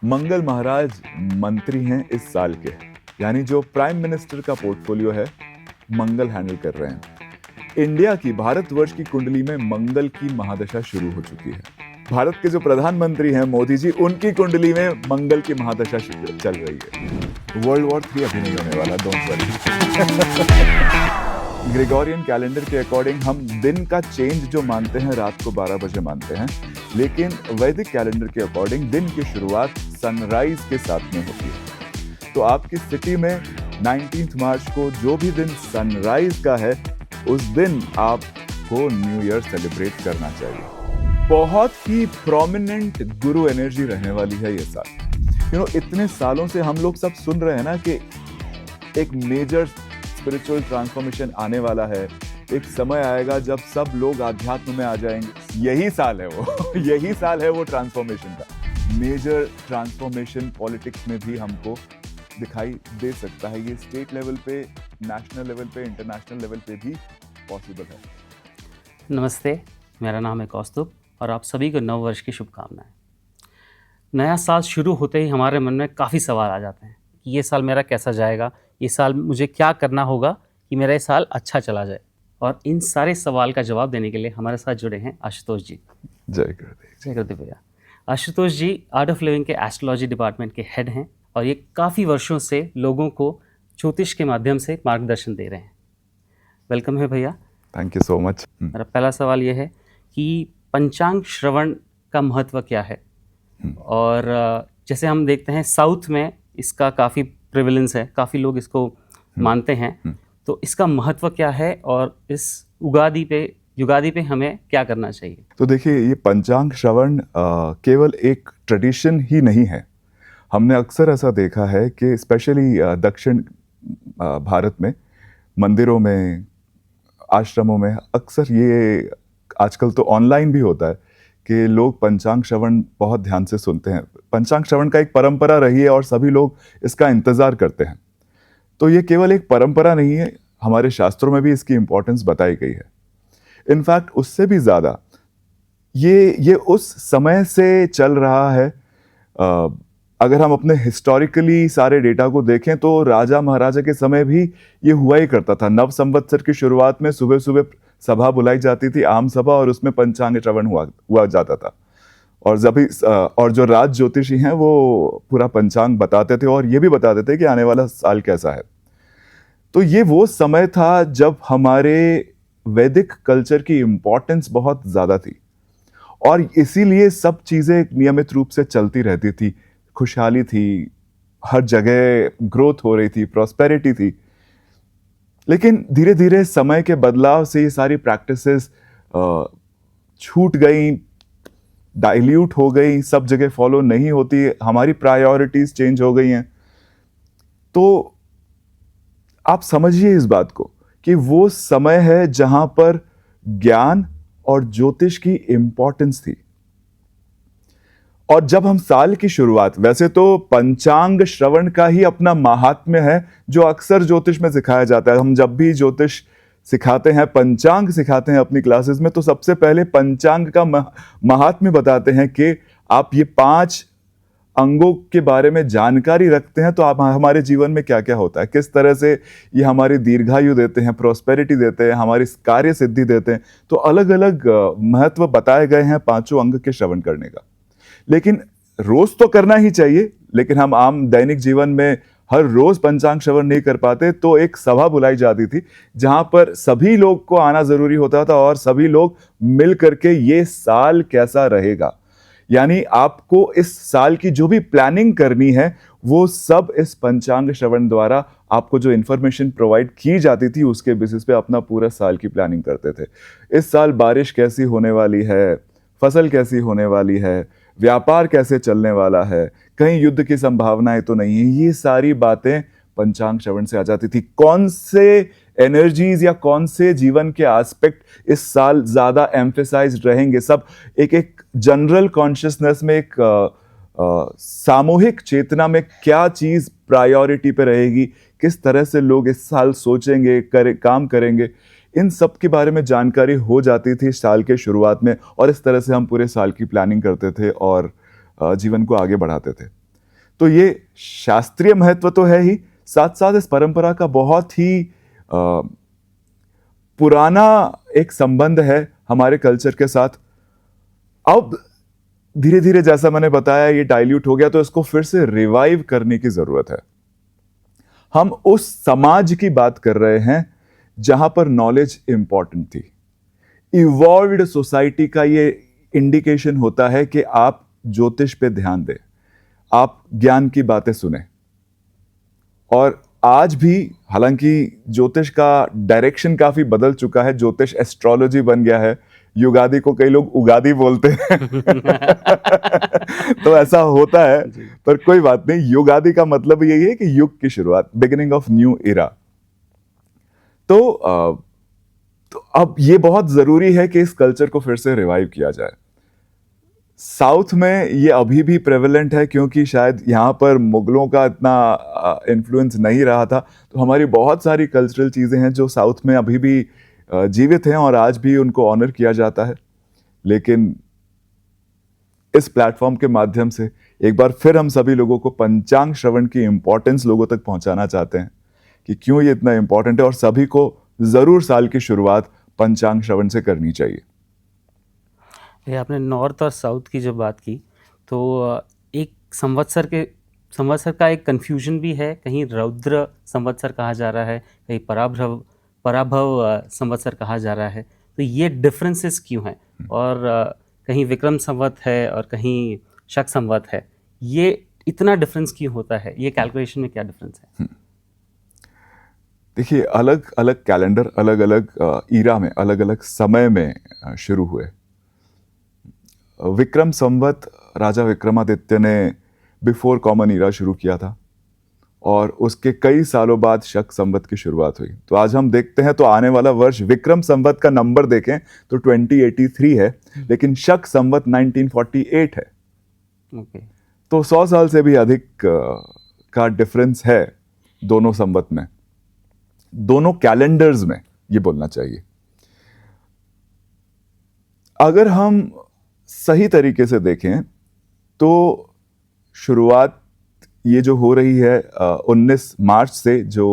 मंगल महाराज मंत्री हैं इस साल के, यानी जो प्राइम मिनिस्टर का पोर्टफोलियो है मंगल हैंडल कर रहे हैं। इंडिया की, भारतवर्ष की कुंडली में मंगल की महादशा शुरू हो चुकी है। भारत के जो प्रधानमंत्री हैं मोदी जी, उनकी कुंडली में मंगल की महादशा चल रही है। वर्ल्ड वॉर 3 अभी नहीं होने वाला, डोंट वरी। ग्रेगोरियन कैलेंडर के अकॉर्डिंग हम दिन का चेंज जो मानते हैं रात को 12 बजे मानते हैं, लेकिन वैदिक कैलेंडर के अकॉर्डिंग दिन की शुरुआत सनराइज के साथ में होती है। तो आपकी सिटी में 19 मार्च को जो भी दिन सनराइज का है, उस दिन आपको न्यू ईयर सेलिब्रेट करना चाहिए। बहुत ही प्रोमिनेंट गुरु एनर्जी रहने वाली है ये साल। इतने सालों से हम लोग सब सुन रहे हैं ना कि एक मेजर स्पिरिचुअल ट्रांसफॉर्मेशन आने वाला है, एक समय आएगा जब सब लोग आध्यात्म में आ जाएंगे। यही साल है वो यही साल है वो ट्रांसफॉर्मेशन का। मेजर ट्रांसफॉर्मेशन पॉलिटिक्स में भी हमको दिखाई दे सकता है। ये स्टेट लेवल पे, नेशनल लेवल पे, इंटरनेशनल लेवल पे भी पॉसिबल है। नमस्ते, मेरा नाम है कौस्तुभ और आप सभी को नव वर्ष की शुभकामनाएं। नया साल शुरू होते ही हमारे मन में काफ़ी सवाल आ जाते हैं कि ये साल मेरा कैसा जाएगा, ये साल मुझे क्या करना होगा कि मेरा ये साल अच्छा चला जाए। और इन सारे सवाल का जवाब देने के लिए हमारे साथ जुड़े हैं आशुतोष जी। जय गुरुदेव। जय गुरुदेव भैया। आशुतोष जी आर्ट ऑफ लिविंग के एस्ट्रोलॉजी डिपार्टमेंट के हेड हैं और ये काफ़ी वर्षों से लोगों को ज्योतिष के माध्यम से मार्गदर्शन दे रहे हैं। वेलकम है भैया। Thank you so much. मेरा पहला सवाल ये है कि पंचांग श्रवण का महत्व क्या है? और जैसे हम देखते हैं साउथ में इसका काफ़ी प्रिविलेंस है, काफ़ी लोग इसको मानते हैं, तो इसका महत्व क्या है और इस युगादि पे हमें क्या करना चाहिए? तो देखिए, ये पंचांग श्रवण केवल एक ट्रेडिशन ही नहीं है। हमने अक्सर ऐसा देखा है कि स्पेशली दक्षिण भारत में, मंदिरों में, आश्रमों में अक्सर ये, आजकल तो ऑनलाइन भी होता है कि लोग पंचांग श्रवण बहुत ध्यान से सुनते हैं। पंचांग श्रवण का एक परंपरा रही है और सभी लोग इसका इंतज़ार करते हैं। तो ये केवल एक परंपरा नहीं है, हमारे शास्त्रों में भी इसकी इम्पोर्टेंस बताई गई है। इनफैक्ट उससे भी ज़्यादा ये उस समय से चल रहा है। अगर हम अपने हिस्टोरिकली सारे डेटा को देखें तो राजा महाराजा के समय भी ये हुआ ही करता था। नव संवत्सर की शुरुआत में सुबह सुबह सभा बुलाई जाती थी, आम सभा, और उसमें पंचांग श्रवण हुआ जाता था। और जो राज ज्योतिषी हैं वो पूरा पंचांग बताते थे और ये भी बताते थे कि आने वाला साल कैसा है। तो ये वो समय था जब हमारे वैदिक कल्चर की इम्पोर्टेंस बहुत ज़्यादा थी और इसीलिए सब चीज़ें नियमित रूप से चलती रहती थी। खुशहाली थी, हर जगह ग्रोथ हो रही थी, प्रॉस्पेरिटी थी। लेकिन धीरे धीरे समय के बदलाव से ये सारी प्रैक्टिसेस छूट गई, डाइल्यूट हो गई, सब जगह फॉलो नहीं होती, हमारी प्रायोरिटीज चेंज हो गई हैं। तो आप समझिए इस बात को कि वो समय है जहां पर ज्ञान और ज्योतिष की इंपॉर्टेंस थी। और जब हम साल की शुरुआत, वैसे तो पंचांग श्रवण का ही अपना महात्म्य है जो अक्सर ज्योतिष में सिखाया जाता है। हम जब भी ज्योतिष सिखाते हैं, पंचांग सिखाते हैं अपनी क्लासेस में, तो सबसे पहले पंचांग का महात्म्य बताते हैं कि आप ये 5 अंगों के बारे में जानकारी रखते हैं तो आप, हमारे जीवन में क्या क्या होता है, किस तरह से ये हमारी दीर्घायु देते हैं, प्रॉस्पेरिटी देते हैं, हमारी कार्य सिद्धि देते हैं। तो अलग अलग महत्व बताए गए हैं 5 अंग के श्रवण करने का। लेकिन रोज तो करना ही चाहिए, लेकिन हम आम दैनिक जीवन में हर रोज पंचांग श्रवण नहीं कर पाते। तो एक सभा बुलाई जाती थी जहां पर सभी लोग को आना जरूरी होता था और सभी लोग मिल करके ये साल कैसा रहेगा, यानी आपको इस साल की जो भी प्लानिंग करनी है वो सब इस पंचांग श्रवण द्वारा आपको जो इन्फॉर्मेशन प्रोवाइड की जाती थी उसके बेसिस पे अपना पूरा साल की प्लानिंग करते थे। इस साल बारिश कैसी होने वाली है, फसल कैसी होने वाली है, व्यापार कैसे चलने वाला है, कहीं युद्ध की संभावनाएं तो नहीं है, ये सारी बातें पंचांग श्रवण से आ जाती थी। कौन से एनर्जीज या कौन से जीवन के एस्पेक्ट इस साल ज्यादा एम्फेसाइज्ड रहेंगे, सब एक जनरल कॉन्शियसनेस में, एक सामूहिक चेतना में क्या चीज प्रायोरिटी पे रहेगी, किस तरह से लोग इस साल सोचेंगे, काम करेंगे, इन सब के बारे में जानकारी हो जाती थी साल के शुरुआत में। और इस तरह से हम पूरे साल की प्लानिंग करते थे और जीवन को आगे बढ़ाते थे। तो ये शास्त्रीय महत्व तो है ही, साथ साथ इस परंपरा का बहुत ही पुराना एक संबंध है हमारे कल्चर के साथ। अब धीरे धीरे जैसा मैंने बताया ये डाइल्यूट हो गया, तो इसको फिर से रिवाइव करने की जरूरत है। हम उस समाज की बात कर रहे हैं जहां पर नॉलेज इंपॉर्टेंट थी। इवॉल्व्ड सोसाइटी का ये इंडिकेशन होता है कि आप ज्योतिष पे ध्यान दें, आप ज्ञान की बातें सुने। और आज भी हालांकि ज्योतिष का डायरेक्शन काफी बदल चुका है, ज्योतिष एस्ट्रोलॉजी बन गया है, युगादि को कई लोग उगादि बोलते हैं तो ऐसा होता है, पर कोई बात नहीं। युगादि का मतलब यही है कि युग की शुरुआत, बिगिनिंग ऑफ न्यू इरा। तो अब ये बहुत जरूरी है कि इस कल्चर को फिर से रिवाइव किया जाए। साउथ में ये अभी भी प्रेवलेंट है क्योंकि शायद यहाँ पर मुगलों का इतना इन्फ्लुएंस नहीं रहा था, तो हमारी बहुत सारी कल्चरल चीज़ें हैं जो साउथ में अभी भी जीवित हैं और आज भी उनको ऑनर किया जाता है। लेकिन इस प्लेटफॉर्म के माध्यम से एक बार फिर हम सभी लोगों को पंचांग श्रवण की इंपॉर्टेंस लोगों तक पहुंचाना चाहते हैं कि क्यों ये इतना इंपॉर्टेंट है और सभी को जरूर साल की शुरुआत पंचांग श्रवण से करनी चाहिए। ये आपने नॉर्थ और साउथ की जो बात की, तो एक संवत्सर का एक कन्फ्यूजन भी है। कहीं रौद्र संवत्सर कहा जा रहा है, कहीं पराभव संवत्सर कहा जा रहा है। तो ये डिफरेंसेस क्यों हैं? और कहीं विक्रम संवत है और कहीं शक संवत है, ये इतना डिफरेंस क्यों होता है? ये कैलकुलेशन में क्या डिफरेंस है? देखिए, अलग अलग कैलेंडर अलग अलग ईरा में, अलग अलग समय में शुरू हुए। विक्रम संवत राजा विक्रमादित्य ने बिफोर कॉमन ईरा शुरू किया था और उसके कई सालों बाद शक संवत की शुरुआत हुई। तो आज हम देखते हैं तो आने वाला वर्ष विक्रम संवत का नंबर देखें तो 2083 है, लेकिन शक संवत 1948 है। तो 100 साल से भी अधिक का डिफरेंस है दोनों संवत में, दोनों कैलेंडर्स में, ये बोलना चाहिए। अगर हम सही तरीके से देखें तो शुरुआत ये जो हो रही है 19 मार्च से जो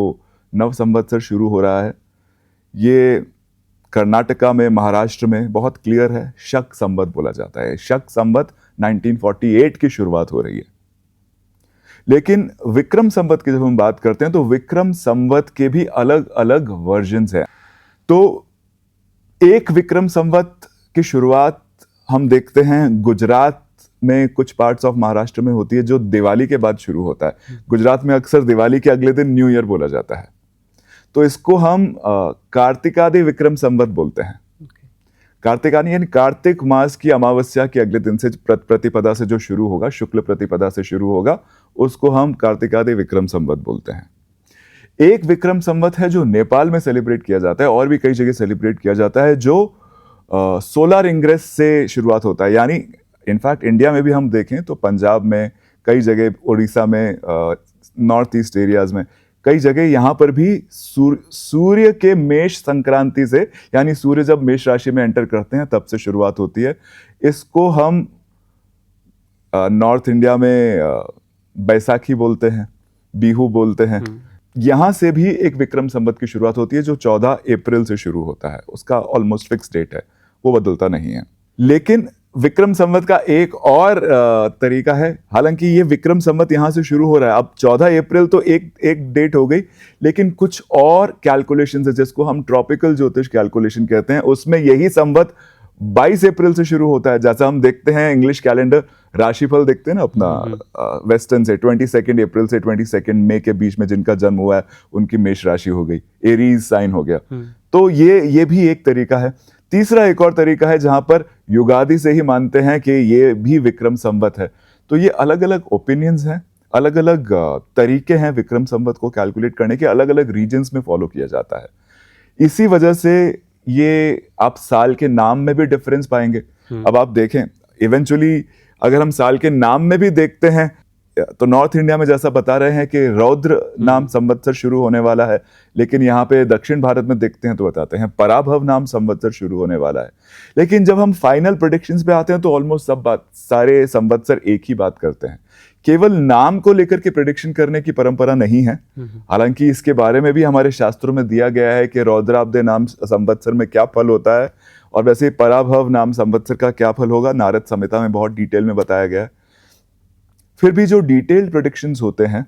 नव संवत्सर शुरू हो रहा है, ये कर्नाटका में, महाराष्ट्र में बहुत क्लियर है, शक संवत बोला जाता है। शक संवत 1948 की शुरुआत हो रही है। लेकिन विक्रम संवत की जब हम बात करते हैं तो विक्रम संवत के भी अलग अलग वर्जन्स हैं। तो एक विक्रम संवत की शुरुआत हम देखते हैं गुजरात में, कुछ पार्ट्स ऑफ महाराष्ट्र में होती है, जो दिवाली के बाद शुरू होता है। गुजरात में अक्सर दिवाली के अगले दिन न्यू ईयर बोला जाता है, तो इसको हम कार्तिकादि विक्रम संवत बोलते हैं। कार्तिकादि यानी कार्तिक मास की अमावस्या के अगले दिन से प्रतिपदा से जो शुरू होगा, शुक्ल प्रतिपदा से शुरू होगा, उसको हम कार्तिकादि विक्रम संवत बोलते हैं। एक विक्रम संवत है जो नेपाल में सेलिब्रेट किया जाता है और भी कई जगह सेलिब्रेट किया जाता है, जो सोलर इंग्रेस से शुरुआत होता है। यानी इनफैक्ट इंडिया में भी हम देखें तो पंजाब में, कई जगह उड़ीसा में, नॉर्थ ईस्ट एरियाज में, कई जगह यहाँ पर भी सूर्य के मेष संक्रांति से, यानी सूर्य जब मेष राशि में एंटर करते हैं तब से शुरुआत होती है। इसको हम नॉर्थ इंडिया में बैसाखी बोलते हैं, बिहू बोलते हैं। यहाँ से भी एक विक्रम संवत की शुरुआत होती है जो 14 अप्रैल से शुरू होता है। उसका ऑलमोस्ट फिक्स डेट है, वो बदलता नहीं है। लेकिन विक्रम संवत का एक और तरीका है। हालांकि ये विक्रम संवत यहाँ से शुरू हो रहा है, अब 14 अप्रैल तो एक डेट हो गई, लेकिन कुछ और कैलकुलेशंस है जिसको हम ट्रॉपिकल ज्योतिष कैलकुलेशन कहते हैं। उसमें यही संवत 22 अप्रैल से शुरू होता है। जैसा हम देखते हैं इंग्लिश कैलेंडर, राशिफल देखते हैं ना अपना वेस्टर्न से, 22 अप्रैल से 22 मई के बीच में जिनका जन्म हुआ है उनकी मेष राशि हो गई, एरीज साइन हो गया। तो ये भी एक तरीका है। तीसरा एक और तरीका है जहां पर युगादि से ही मानते हैं कि ये भी विक्रम संवत है। तो ये अलग अलग ओपिनियंस हैं, अलग अलग तरीके हैं विक्रम संवत को कैलकुलेट करने के, अलग अलग रीजन्स में फॉलो किया जाता है। इसी वजह से ये आप साल के नाम में भी डिफरेंस पाएंगे। अब आप देखें, इवेंचुअली अगर हम साल के नाम में भी देखते हैं तो नॉर्थ इंडिया में जैसा बता रहे हैं कि रौद्र नाम संवत्सर शुरू होने वाला है, लेकिन यहाँ पे दक्षिण भारत में देखते हैं तो बताते हैं पराभव नाम संवत्सर शुरू होने वाला है। लेकिन जब हम फाइनल प्रेडिक्शंस पे आते हैं तो ऑलमोस्ट सारे संवत्सर एक ही बात करते हैं केवल नाम को लेकर के प्रेडिक्शन करने की परंपरा नहीं है। हालांकि इसके बारे में भी हमारे शास्त्रों में दिया गया है कि रौद्राब्दे नाम संवत्सर में क्या फल होता है, और वैसे पराभव नाम संवत्सर का क्या फल होगा, नारद संहिता में बहुत डिटेल में बताया गया है। फिर भी जो डिटेल्ड प्रेडिक्शंस होते हैं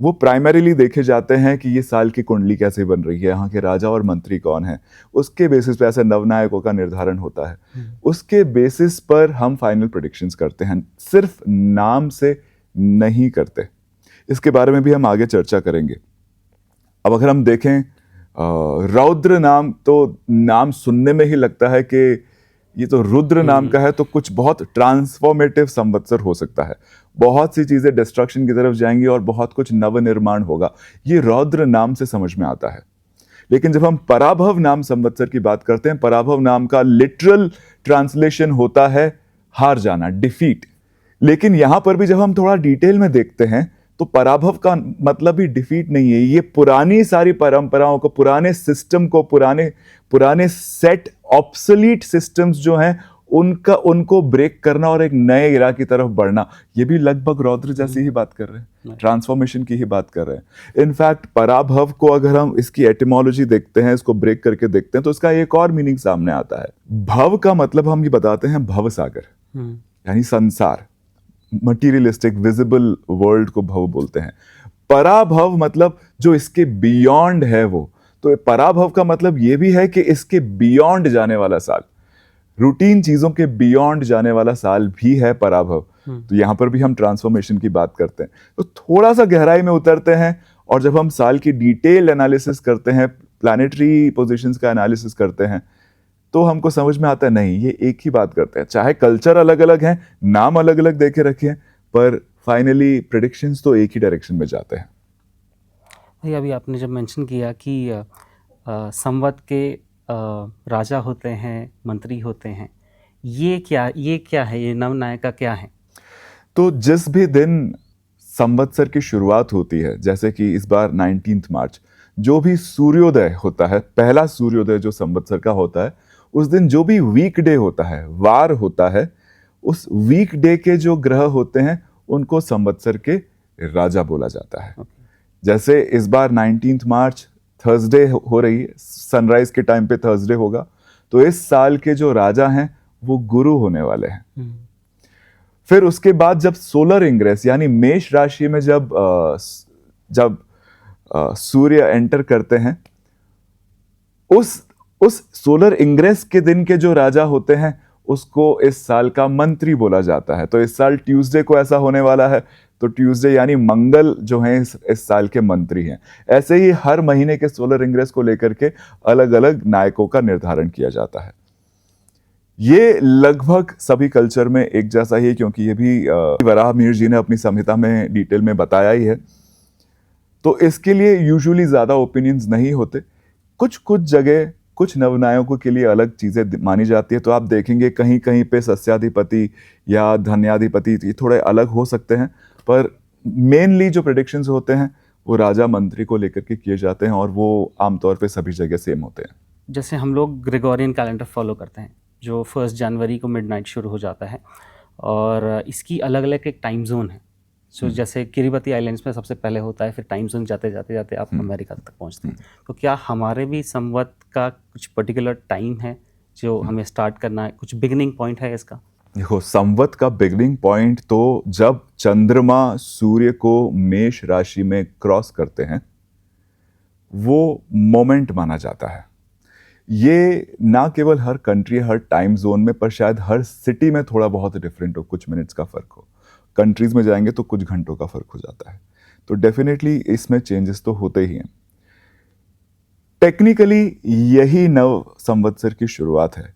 वो प्राइमरीली देखे जाते हैं कि ये साल की कुंडली कैसे बन रही है, यहाँ के राजा और मंत्री कौन है, उसके बेसिस पे ऐसे नवनायकों का निर्धारण होता है। उसके बेसिस पर हम फाइनल प्रेडिक्शंस करते हैं, सिर्फ नाम से नहीं करते। इसके बारे में भी हम आगे चर्चा करेंगे। अब अगर हम देखें रौद्र नाम, तो नाम सुनने में ही लगता है कि ये तो रुद्र नाम का है, तो कुछ बहुत ट्रांसफॉर्मेटिव संवत्सर हो सकता है, बहुत सी चीजें डिस्ट्रक्शन की तरफ जाएंगी और बहुत कुछ नवनिर्माण होगा, ये रौद्र नाम से समझ में आता है। लेकिन जब हम पराभव नाम संवत्सर की बात करते हैं, पराभव नाम का लिटरल ट्रांसलेशन होता है हार जाना, डिफीट। लेकिन यहां पर भी जब हम थोड़ा डिटेल में देखते हैं तो पराभव का मतलब ही डिफीट नहीं है। ये पुरानी सारी परंपराओं को, पुराने सिस्टम को, पुराने सेट ऑब्सोलीट सिस्टम्स जो हैं उनको ब्रेक करना और एक नए इरा की तरफ बढ़ना, ये भी लगभग रौद्र जैसी ही बात कर रहे हैं, ट्रांसफॉर्मेशन की ही बात कर रहे हैं। इनफैक्ट पराभव को अगर हम इसकी एटिमोलॉजी देखते हैं, इसको ब्रेक करके देखते हैं, तो इसका एक और मीनिंग सामने आता है। भव का मतलब हम ये बताते हैं भव सागर, यानी संसार, मटीरियलिस्टिक विजिबल वर्ल्ड को भव बोलते हैं। पराभव मतलब जो इसके बियॉन्ड है वो, तो पराभव का मतलब ये भी है कि इसके बियॉन्ड जाने वाला साल, रूटीन चीजों के बियॉन्ड जाने वाला साल भी है पराभव। तो यहां पर भी हम ट्रांसफॉर्मेशन की बात करते हैं। तो थोड़ा सा गहराई में उतरते हैं और जब हम साल की डिटेल एनालिसिस करते हैं, प्लैनेटरी पोजीशंस का एनालिसिस करते हैं, तो हमको समझ में आता है नहीं, ये एक ही बात करते हैं। चाहे कल्चर अलग अलग हैं, नाम अलग अलग देके रखे हैं, पर फाइनली प्रेडिक्शंस तो एक ही डायरेक्शन में जाते हैं। भाई अभी आपने जब मेंशन किया कि संवत के राजा होते हैं, मंत्री होते हैं, ये क्या है, ये नवनायक का क्या है? तो जिस भी दिन संवत्सर की शुरुआत होती है, जैसे कि इस बार 19 मार्च, जो भी सूर्योदय होता है, पहला सूर्योदय जो संवत्सर का होता है, उस दिन जो भी वीकडे होता है, वार होता है, उस वीकडे के जो ग्रह होते हैं उनको संवत्सर के राजा बोला जाता है। जैसे इस बार 19 मार्च थर्सडे हो रही है, सनराइज के टाइम पे थर्सडे होगा, तो इस साल के जो राजा हैं वो गुरु होने वाले हैं। फिर उसके बाद जब सोलर इंग्रेस यानी मेष राशि में जब सूर्य एंटर करते हैं, उस सोलर इंग्रेस के दिन के जो राजा होते हैं उसको इस साल का मंत्री बोला जाता है। तो इस साल ट्यूसडे को ऐसा होने वाला है, तो ट्यूसडे यानी मंगल जो हैं इस साल के मंत्री हैं। ऐसे ही हर महीने के सोलर इंग्रेस को लेकर के अलग अलग नायकों का निर्धारण किया जाता है। ये लगभग सभी कल्चर में एक जैसा ही है, क्योंकि ये भी वराह मिहिर जी ने अपनी संहिता में डिटेल में बताया ही है। तो इसके लिए यूजुअली ज्यादा ओपिनियंस नहीं होते। कुछ जगह कुछ नवनायकों के लिए अलग चीजें मानी जाती है। तो आप देखेंगे कहीं कहीं पे सस्याधिपति या धन्याधिपति ये थोड़े अलग हो सकते हैं, पर मेनली जो प्रेडिक्शंस होते हैं वो राजा मंत्री को लेकर के किए जाते हैं और वो आमतौर पे सभी जगह सेम होते हैं। जैसे हम लोग ग्रेगोरियन कैलेंडर फॉलो करते हैं, जो 1 जनवरी को मिडनाइट शुरू हो जाता है, और इसकी अलग अलग एक टाइम जोन है। सो जैसे किरिबती आइलैंड्स में सबसे पहले होता है, फिर टाइम जोन जाते जाते आप अमेरिका तक पहुंचते हैं। तो क्या हमारे भी संवत का कुछ पर्टिकुलर टाइम है जो हमें स्टार्ट करना है, कुछ बिगिनिंग पॉइंट है इसका? देखो, संवत का बिगिनिंग पॉइंट तो जब चंद्रमा सूर्य को मेष राशि में क्रॉस करते हैं, वो मोमेंट माना जाता है। ये ना केवल हर कंट्री, हर टाइम जोन में, पर शायद हर सिटी में थोड़ा बहुत डिफरेंट हो, कुछ मिनट्स का फर्क हो। कंट्रीज में जाएंगे तो कुछ घंटों का फर्क हो जाता है। तो डेफिनेटली इसमें चेंजेस तो होते ही हैं। टेक्निकली यही नव संवत्सर की शुरुआत है,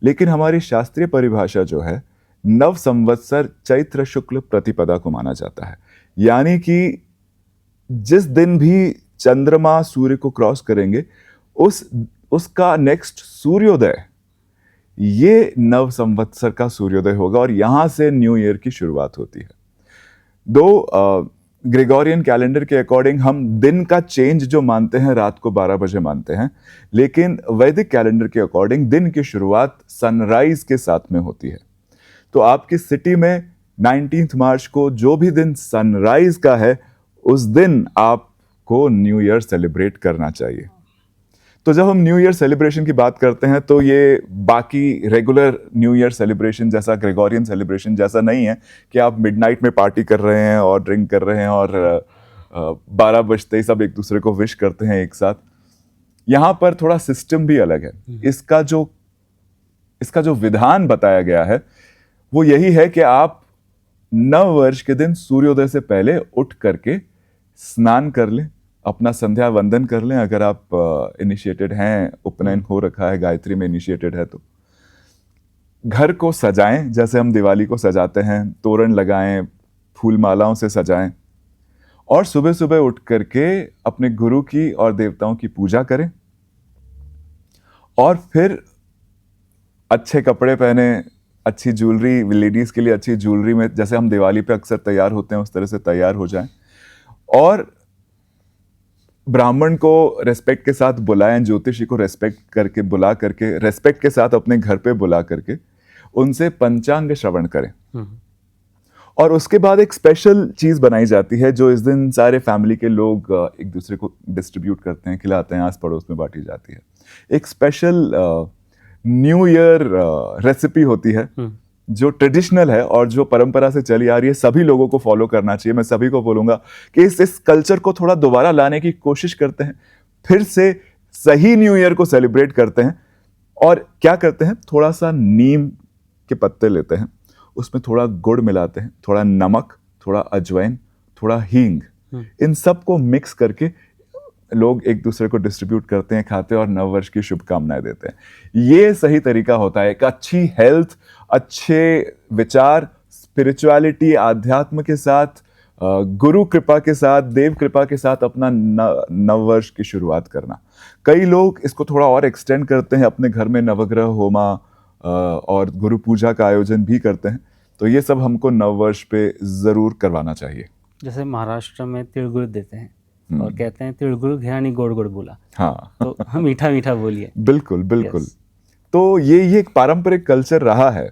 लेकिन हमारी शास्त्रीय परिभाषा जो है, नव संवत्सर चैत्र शुक्ल प्रतिपदा को माना जाता है। यानी कि जिस दिन भी चंद्रमा सूर्य को क्रॉस करेंगे, उसका नेक्स्ट सूर्योदय ये नव संवत्सर का सूर्योदय होगा और यहां से न्यू ईयर की शुरुआत होती है। दो ग्रेगोरियन कैलेंडर के अकॉर्डिंग हम दिन का चेंज जो मानते हैं रात को 12 बजे मानते हैं, लेकिन वैदिक कैलेंडर के अकॉर्डिंग दिन की शुरुआत सनराइज के साथ में होती है। तो आपकी सिटी में 19 मार्च को जो भी दिन सनराइज का है उस दिन आपको न्यू ईयर सेलिब्रेट करना चाहिए। तो जब हम न्यू ईयर सेलिब्रेशन की बात करते हैं तो ये बाकी रेगुलर न्यू ईयर सेलिब्रेशन जैसा, ग्रेगोरियन सेलिब्रेशन जैसा नहीं है कि आप मिडनाइट में पार्टी कर रहे हैं और ड्रिंक कर रहे हैं और 12 बजते ही सब एक दूसरे को विश करते हैं एक साथ। यहाँ पर थोड़ा सिस्टम भी अलग है। इसका जो विधान बताया गया है वो यही है कि आप नव वर्ष के दिन सूर्योदय से पहले उठ करके स्नान कर लें, अपना संध्या वंदन कर लें। अगर आप इनिशिएटेड हैं, उपनयन हो रखा है, गायत्री में इनिशिएटेड है, तो घर को सजाएं जैसे हम दिवाली को सजाते हैं, तोरण लगाएं, फूल मालाओं से सजाएं और सुबह सुबह उठ करके अपने गुरु की और देवताओं की पूजा करें और फिर अच्छे कपड़े पहने, अच्छी ज्वेलरी, लेडीज के लिए अच्छी ज्वेलरी में जैसे हम दिवाली पे अक्सर तैयार होते हैं उस तरह से तैयार हो जाएं और ब्राह्मण को रेस्पेक्ट के साथ बुलाएं, ज्योतिषी को रेस्पेक्ट करके बुला करके, रेस्पेक्ट के साथ अपने घर पे बुला करके उनसे पंचांग श्रवण करें। और उसके बाद एक स्पेशल चीज बनाई जाती है जो इस दिन सारे फैमिली के लोग एक दूसरे को डिस्ट्रीब्यूट करते हैं, खिलाते हैं, आस पड़ोस में बांटी जाती है। एक स्पेशल न्यू ईयर रेसिपी होती है जो ट्रेडिशनल है और जो परंपरा से चली आ रही है, सभी लोगों को फॉलो करना चाहिए। मैं सभी को बोलूंगा कि इस कल्चर को थोड़ा दोबारा लाने की कोशिश करते हैं, फिर से सही न्यू ईयर को सेलिब्रेट करते हैं। और क्या करते हैं, थोड़ा सा नीम के पत्ते लेते हैं, उसमें थोड़ा गुड़ मिलाते हैं, थोड़ा नमक, थोड़ा अजवाइन, थोड़ा हींग, इन सब को मिक्स करके लोग एक दूसरे को डिस्ट्रीब्यूट करते हैं, खाते हैं और नव वर्ष की शुभकामनाएं देते हैं। ये सही तरीका होता है एक अच्छी हेल्थ, अच्छे विचार, स्पिरिचुअलिटी, आध्यात्म के साथ, गुरु कृपा के साथ, देव कृपा के साथ अपना नव वर्ष की शुरुआत करना। कई लोग इसको थोड़ा और एक्सटेंड करते हैं, अपने घर में नवग्रह होमा और गुरु पूजा का आयोजन भी करते हैं। तो ये सब हमको नव वर्ष पे जरूर करवाना चाहिए। जैसे महाराष्ट्र में तिळगुळ देते हैं और कहते हैं तिळगुळ घ्या आणि गोड गोड बोला। हाँ तो मीठा मीठा बोलिए। बिल्कुल बिल्कुल। तो ये एक पारंपरिक कल्चर रहा है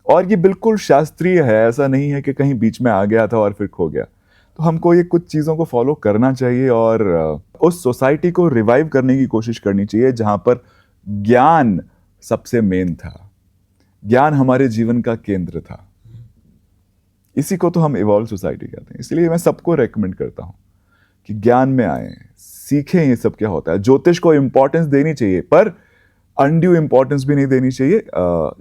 और ये बिल्कुल शास्त्रीय है। ऐसा नहीं है कि कहीं बीच में आ गया था और फिर खो गया। तो हमको ये कुछ चीज़ों को फॉलो करना चाहिए और उस सोसाइटी को रिवाइव करने की कोशिश करनी चाहिए जहाँ पर ज्ञान सबसे मेन था, ज्ञान हमारे जीवन का केंद्र था। इसी को तो हम इवॉल्व सोसाइटी कहते हैं। इसलिए मैं सबको रेकमेंड करता हूँ कि ज्ञान में आए, सीखें ये सब क्या होता है। ज्योतिष को इम्पोर्टेंस देनी चाहिए पर अनड्यू इम्पोर्टेंस भी नहीं देनी चाहिए।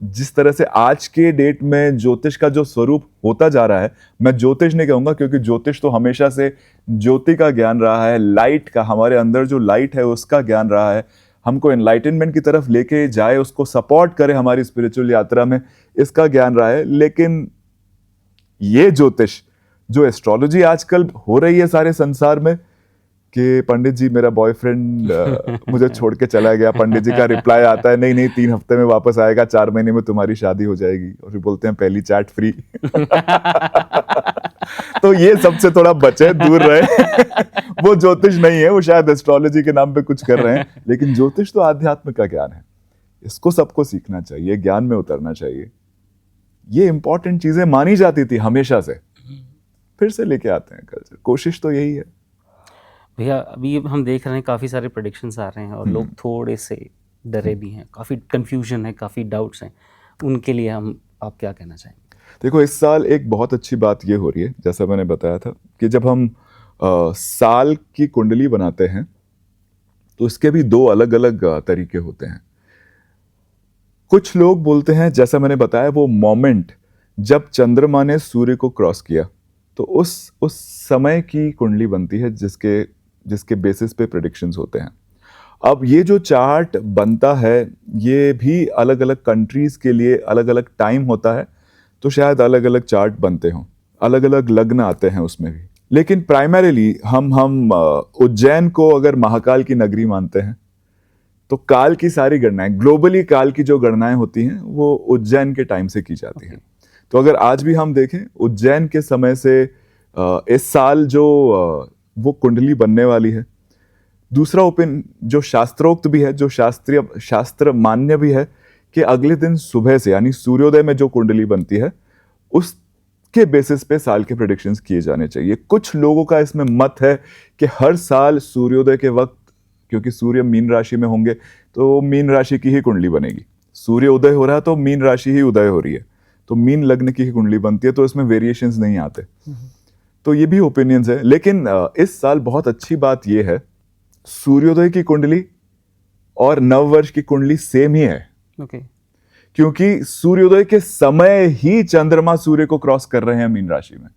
जिस तरह से आज के डेट में ज्योतिष का जो स्वरूप होता जा रहा है, मैं ज्योतिष नहीं कहूँगा क्योंकि ज्योतिष तो हमेशा से ज्योति का ज्ञान रहा है, लाइट का, हमारे अंदर जो लाइट है उसका ज्ञान रहा है। हमको एनलाइटनमेंट की तरफ लेके जाए, उसको सपोर्ट करे हमारी स्पिरिचुअल यात्रा में, इसका ज्ञान रहा है। लेकिन ये ज्योतिष जो एस्ट्रोलॉजी आजकल हो रही है सारे संसार में कि पंडित जी मेरा बॉयफ्रेंड मुझे छोड़ के चला गया, पंडित जी का रिप्लाई आता है नहीं 3 हफ्ते में वापस आएगा, 4 महीने में तुम्हारी शादी हो जाएगी, और फिर बोलते हैं पहली चैट फ्री। तो ये सबसे थोड़ा बचे, दूर रहे। वो ज्योतिष नहीं है, वो शायद एस्ट्रोलॉजी के नाम पे कुछ कर रहे हैं, लेकिन ज्योतिष तो आध्यात्म का ज्ञान है। इसको सबको सीखना चाहिए, ज्ञान में उतरना चाहिए। ये इंपॉर्टेंट चीजें मानी जाती थी हमेशा से, फिर से लेके आते हैं कल्चर। कोशिश तो यही है भैया। अभी हम देख रहे हैं काफ़ी सारे प्रेडिक्शंस आ रहे हैं और लोग थोड़े से डरे भी हैं, काफ़ी कंफ्यूजन है, काफ़ी डाउट्स हैं। उनके लिए आप क्या कहना चाहेंगे? देखो, इस साल एक बहुत अच्छी बात ये हो रही है, जैसा मैंने बताया था कि जब हम साल की कुंडली बनाते हैं तो इसके भी 2 अलग अलग तरीके होते हैं। कुछ लोग बोलते हैं, जैसा मैंने बताया, वो मोमेंट जब चंद्रमा ने सूर्य को क्रॉस किया तो उस समय की कुंडली बनती है जिसके बेसिस पे प्रेडिक्शंस होते हैं। अब ये जो चार्ट बनता है ये भी अलग अलग कंट्रीज के लिए अलग अलग टाइम होता है, तो शायद अलग अलग चार्ट बनते हों, अलग अलग लग्न आते हैं उसमें भी। लेकिन प्राइमरीली हम उज्जैन को अगर महाकाल की नगरी मानते हैं तो काल की सारी गणनाएं, ग्लोबली काल की जो गणनाएं होती हैं वो उज्जैन के टाइम से की जाती हैं। तो अगर आज भी हम देखें उज्जैन के समय से इस साल जो वो कुंडली बनने वाली है। दूसरा ओपन जो शास्त्रोक्त भी है, जो शास्त्र मान्य भी है कि अगले दिन सुबह से यानी सूर्योदय में जो कुंडली बनती है उस के बेसिस पे साल के प्रेडिक्शंस किए जाने चाहिए। कुछ लोगों का इसमें मत है कि हर साल सूर्योदय के वक्त, क्योंकि सूर्य मीन राशि में होंगे तो मीन राशि की ही कुंडली बनेगी। सूर्य उदय हो रहा है तो मीन राशि ही उदय हो रही है, तो मीन लग्न की ही कुंडली बनती है, तो इसमें वेरिएशंस नहीं आते। तो ये भी ओपिनियंस है। लेकिन इस साल बहुत अच्छी बात ये है, सूर्योदय की कुंडली और नववर्ष की कुंडली सेम ही है। ओके। क्योंकि सूर्योदय के समय ही चंद्रमा सूर्य को क्रॉस कर रहे हैं मीन राशि में,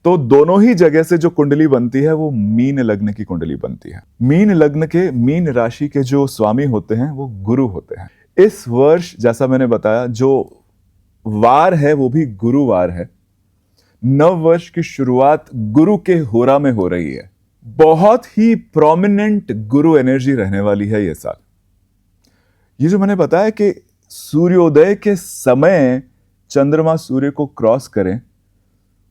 तो दोनों ही जगह से जो कुंडली बनती है वो मीन लग्न की कुंडली बनती है। मीन लग्न के, मीन राशि के जो स्वामी होते हैं वो गुरु होते हैं। इस वर्ष जैसा मैंने बताया, जो वार है वो भी गुरुवार है। नव वर्ष की शुरुआत गुरु के होरा में हो रही है। बहुत ही प्रोमिनेंट गुरु एनर्जी रहने वाली है ये साल। ये जो मैंने बताया कि सूर्योदय के समय चंद्रमा सूर्य को क्रॉस करें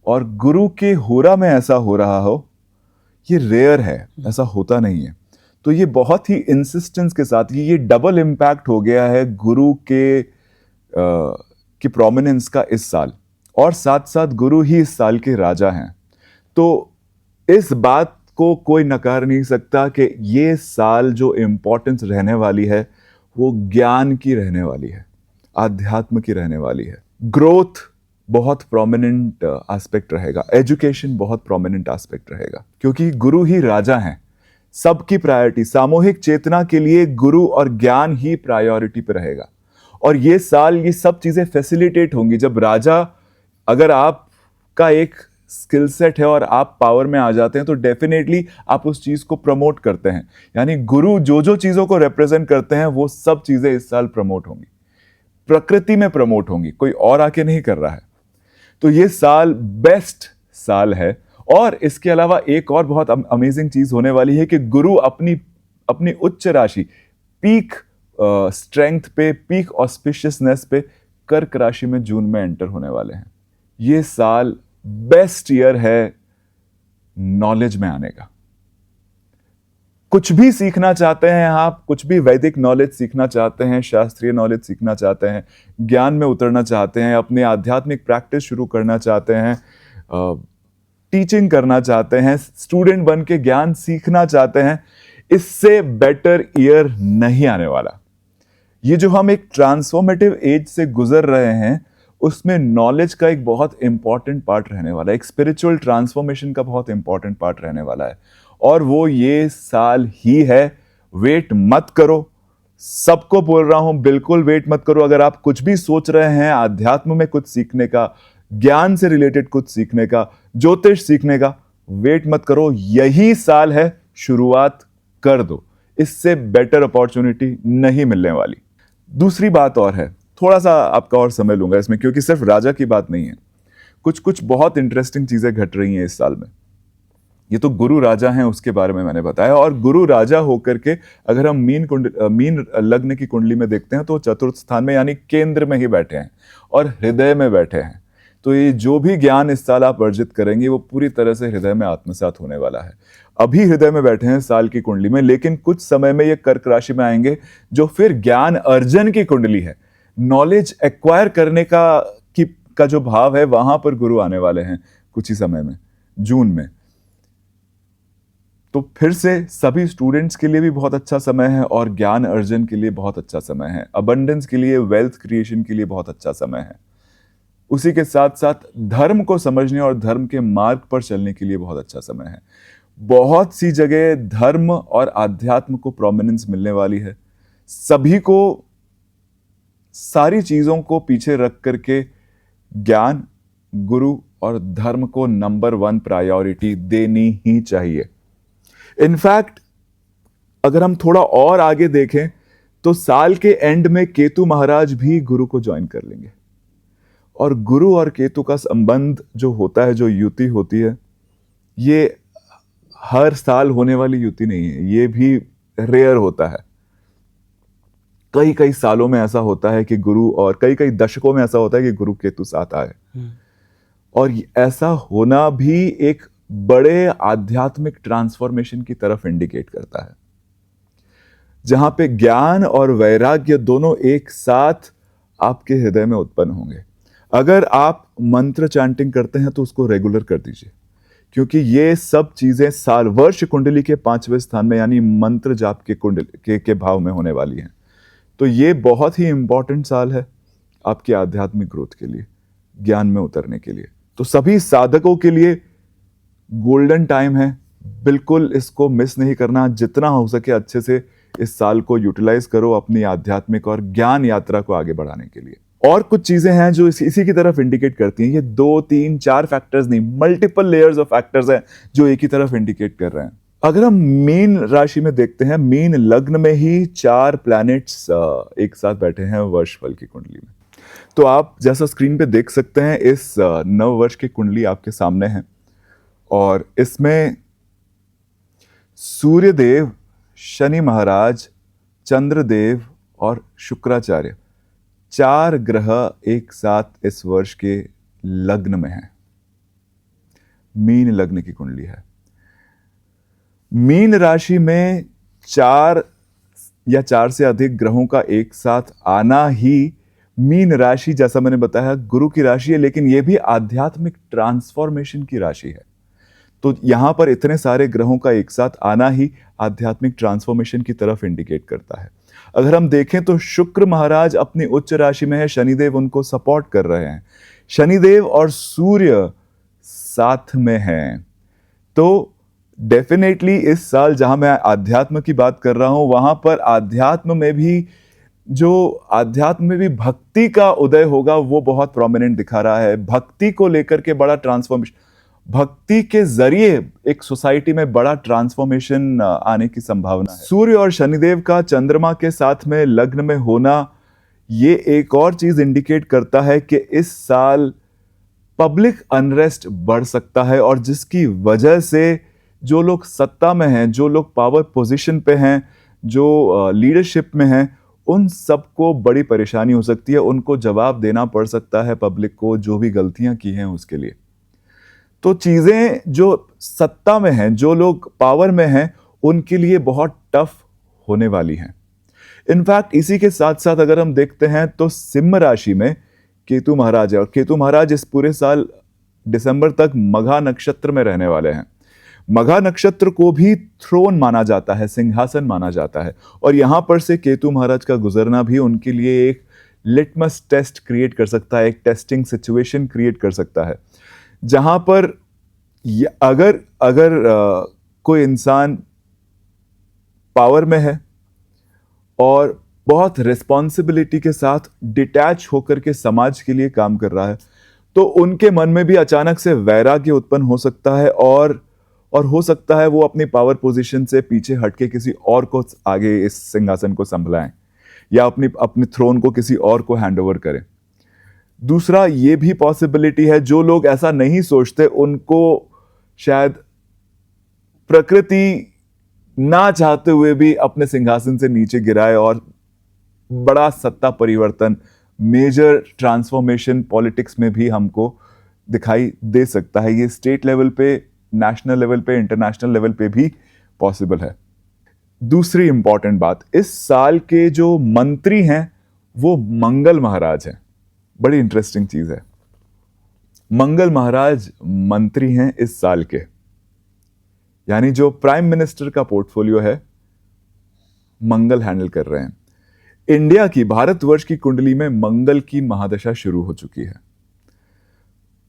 और गुरु के होरा में ऐसा हो रहा हो, ये रेयर है, ऐसा होता नहीं है। तो ये बहुत ही इंसिस्टेंस के साथ ये डबल इम्पैक्ट हो गया है गुरु के की प्रोमिनेंस का इस साल, और साथ साथ गुरु ही इस साल के राजा हैं। तो इस बात को कोई नकार नहीं सकता कि ये साल जो इम्पोर्टेंस रहने वाली है वो ज्ञान की रहने वाली है, आध्यात्म की रहने वाली है। ग्रोथ बहुत प्रोमिनेंट एस्पेक्ट रहेगा, एजुकेशन बहुत प्रोमिनेंट एस्पेक्ट रहेगा, क्योंकि गुरु ही राजा हैं। सबकी प्रायोरिटी, सामूहिक चेतना के लिए गुरु और ज्ञान ही प्रायोरिटी पे रहेगा। और ये साल ये सब चीजें फैसिलिटेट होंगी जब राजा, अगर आपका एक स्किल सेट है और आप पावर में आ जाते हैं तो डेफिनेटली आप उस चीज को प्रमोट करते हैं। यानी गुरु जो जो चीजों को रिप्रेजेंट करते हैं वो सब चीजें इस साल प्रमोट होंगी, प्रकृति में प्रमोट होंगी, कोई और आके नहीं कर रहा है। तो ये साल बेस्ट साल है। और इसके अलावा एक और बहुत अमेजिंग चीज होने वाली है कि गुरु अपनी उच्च राशि, पीक स्ट्रेंथ पे, पीक ऑस्पिशियसनेस पे कर्क राशि में जून में एंटर होने वाले हैं। ये साल बेस्ट ईयर है नॉलेज में आने का। कुछ भी सीखना चाहते हैं आप, कुछ भी वैदिक नॉलेज सीखना चाहते हैं, शास्त्रीय नॉलेज सीखना चाहते हैं, ज्ञान में उतरना चाहते हैं, अपनी आध्यात्मिक प्रैक्टिस शुरू करना चाहते हैं, टीचिंग करना चाहते हैं, स्टूडेंट बन के ज्ञान सीखना चाहते हैं, इससे बेटर ईयर नहीं आने वाला। ये जो हम एक ट्रांसफॉर्मेटिव एज से गुजर रहे हैं उसमें नॉलेज का एक बहुत इंपॉर्टेंट पार्ट रहने वाला है, एक स्पिरिचुअल ट्रांसफॉर्मेशन का बहुत इंपॉर्टेंट पार्ट रहने वाला है, और वो ये साल ही है। वेट मत करो, सबको बोल रहा हूं, बिल्कुल वेट मत करो। अगर आप कुछ भी सोच रहे हैं आध्यात्म में कुछ सीखने का, ज्ञान से रिलेटेड कुछ सीखने का, ज्योतिष सीखने का, वेट मत करो, यही साल है, शुरुआत कर दो। इससे बेटर अपॉर्चुनिटी नहीं मिलने वाली। दूसरी बात और है, थोड़ा सा आपका और समय लूंगा इसमें, क्योंकि सिर्फ राजा की बात नहीं है, कुछ बहुत इंटरेस्टिंग चीजें घट रही हैं इस साल में। ये तो गुरु राजा हैं उसके बारे में मैंने बताया, और गुरु राजा होकर के अगर हम मीन लग्न की कुंडली में देखते हैं तो चतुर्थ स्थान में, यानी केंद्र में ही बैठे हैं और हृदय में बैठे हैं। तो ये जो भी ज्ञान इस साल आप अर्जित करेंगे वो पूरी तरह से हृदय में आत्मसात होने वाला है। अभी हृदय में बैठे हैं साल की कुंडली में, लेकिन कुछ समय में ये कर्क राशि में आएंगे, जो फिर ज्ञान अर्जन की कुंडली है, नॉलेज एक्वायर करने का जो भाव है, वहां पर गुरु आने वाले हैं कुछ ही समय में, जून में। तो फिर से सभी स्टूडेंट्स के लिए भी बहुत अच्छा समय है और ज्ञान अर्जन के लिए बहुत अच्छा समय है, अबंडेंस के लिए, वेल्थ क्रिएशन के लिए बहुत अच्छा समय है। उसी के साथ साथ धर्म को समझने और धर्म के मार्ग पर चलने के लिए बहुत अच्छा समय है। बहुत सी जगह धर्म और आध्यात्म को प्रोमिनेंस मिलने वाली है। सभी को सारी चीजों को पीछे रख करके ज्ञान, गुरु और धर्म को नंबर 1 प्रायोरिटी देनी ही चाहिए। इनफैक्ट अगर हम थोड़ा और आगे देखें तो साल के एंड में केतु महाराज भी गुरु को ज्वाइन कर लेंगे, और गुरु और केतु का संबंध जो होता है, जो युति होती है, ये हर साल होने वाली युति नहीं है, ये भी रेयर होता है। कई सालों में ऐसा होता है कि गुरु, और कई दशकों में ऐसा होता है कि गुरु केतु साथ आए, और ऐसा होना भी एक बड़े आध्यात्मिक ट्रांसफॉर्मेशन की तरफ इंडिकेट करता है, जहां पे ज्ञान और वैराग्य दोनों एक साथ आपके हृदय में उत्पन्न होंगे। अगर आप मंत्र चैंटिंग करते हैं तो उसको रेगुलर कर दीजिए, क्योंकि ये सब चीजें साल वर्ष कुंडली के 5वें स्थान में यानी मंत्र जाप के कुंडली के भाव में होने वाली हैं। तो ये बहुत ही इंपॉर्टेंट साल है आपकी आध्यात्मिक ग्रोथ के लिए, ज्ञान में उतरने के लिए। तो सभी साधकों के लिए गोल्डन टाइम है, बिल्कुल इसको मिस नहीं करना। जितना हो सके अच्छे से इस साल को यूटिलाइज करो अपनी आध्यात्मिक और ज्ञान यात्रा को आगे बढ़ाने के लिए। और कुछ चीजें हैं जो इसी की तरफ इंडिकेट करती हैं। ये 2, 3, 4 फैक्टर्स नहीं, मल्टीपल लेयर्स ऑफ फैक्टर्स हैं जो एक ही तरफ इंडिकेट कर रहे हैं। अगर हम मीन राशि में देखते हैं, मीन लग्न में ही 4 प्लैनेट्स एक साथ बैठे हैं वर्षफल की कुंडली में। तो आप जैसा स्क्रीन पे देख सकते हैं, इस नव वर्ष की कुंडली आपके सामने है और इसमें सूर्यदेव, शनि महाराज, चंद्रदेव और शुक्राचार्य 4 ग्रह एक साथ इस वर्ष के लग्न में हैं। मीन लग्न की कुंडली है। मीन राशि में 4 या 4 से अधिक ग्रहों का एक साथ आना ही, मीन राशि जैसा मैंने बताया गुरु की राशि है, लेकिन यह भी आध्यात्मिक ट्रांसफॉर्मेशन की राशि है। तो यहां पर इतने सारे ग्रहों का एक साथ आना ही आध्यात्मिक ट्रांसफॉर्मेशन की तरफ इंडिकेट करता है। अगर हम देखें तो शुक्र महाराज अपनी उच्च राशि में है, शनिदेव उनको सपोर्ट कर रहे हैं, शनिदेव और सूर्य साथ में हैं। तो डेफिनेटली इस साल जहां मैं आध्यात्म की बात कर रहा हूं, वहां पर आध्यात्म में भी भक्ति का उदय होगा, वो बहुत प्रोमिनेंट दिखा रहा है। भक्ति को लेकर के बड़ा ट्रांसफॉर्मेशन, भक्ति के जरिए एक सोसाइटी में बड़ा ट्रांसफॉर्मेशन आने की संभावना है। सूर्य और शनिदेव का चंद्रमा के साथ में लग्न में होना, ये एक और चीज इंडिकेट करता है कि इस साल पब्लिक अनरेस्ट बढ़ सकता है और जिसकी वजह से जो लोग सत्ता में हैं, जो लोग पावर पोजीशन पे हैं, जो लीडरशिप में हैं, उन सबको बड़ी परेशानी हो सकती है। उनको जवाब देना पड़ सकता है पब्लिक को जो भी गलतियां की हैं उसके लिए। तो चीजें जो सत्ता में हैं, जो लोग पावर में हैं, उनके लिए बहुत टफ होने वाली हैं। इनफैक्ट इसी के साथ साथ अगर हम देखते हैं तो सिंह राशि में केतु महाराज है और केतु महाराज इस पूरे साल दिसंबर तक मघा नक्षत्र में रहने वाले हैं। मघा नक्षत्र को भी थ्रोन माना जाता है, सिंहासन माना जाता है, और यहां पर से केतु महाराज का गुजरना भी उनके लिए एक लिटमस टेस्ट क्रिएट कर सकता है, एक टेस्टिंग सिचुएशन क्रिएट कर सकता है, जहां पर अगर कोई इंसान पावर में है और बहुत रिस्पॉन्सिबिलिटी के साथ डिटैच होकर के समाज के लिए काम कर रहा है, तो उनके मन में भी अचानक से वैराग्य उत्पन्न हो सकता है और हो सकता है वो अपनी पावर पोजीशन से पीछे हटके किसी और को आगे इस सिंहासन को संभलाएं या अपने थ्रोन को किसी और को हैंड ओवर करें। दूसरा ये भी पॉसिबिलिटी है, जो लोग ऐसा नहीं सोचते उनको शायद प्रकृति ना चाहते हुए भी अपने सिंहासन से नीचे गिराए और बड़ा सत्ता परिवर्तन, मेजर ट्रांसफॉर्मेशन पॉलिटिक्स में भी हमको दिखाई दे सकता है। ये स्टेट लेवल पे, नेशनल लेवल पे, इंटरनेशनल लेवल पे भी पॉसिबल है। दूसरी इंपॉर्टेंट बात, इस साल के जो मंत्री हैं वो मंगल महाराज हैं। बड़ी इंटरेस्टिंग चीज है, मंगल महाराज मंत्री हैं इस साल के, यानी जो प्राइम मिनिस्टर का पोर्टफोलियो है मंगल हैंडल कर रहे हैं। इंडिया की, भारतवर्ष की कुंडली में मंगल की महादशा शुरू हो चुकी है।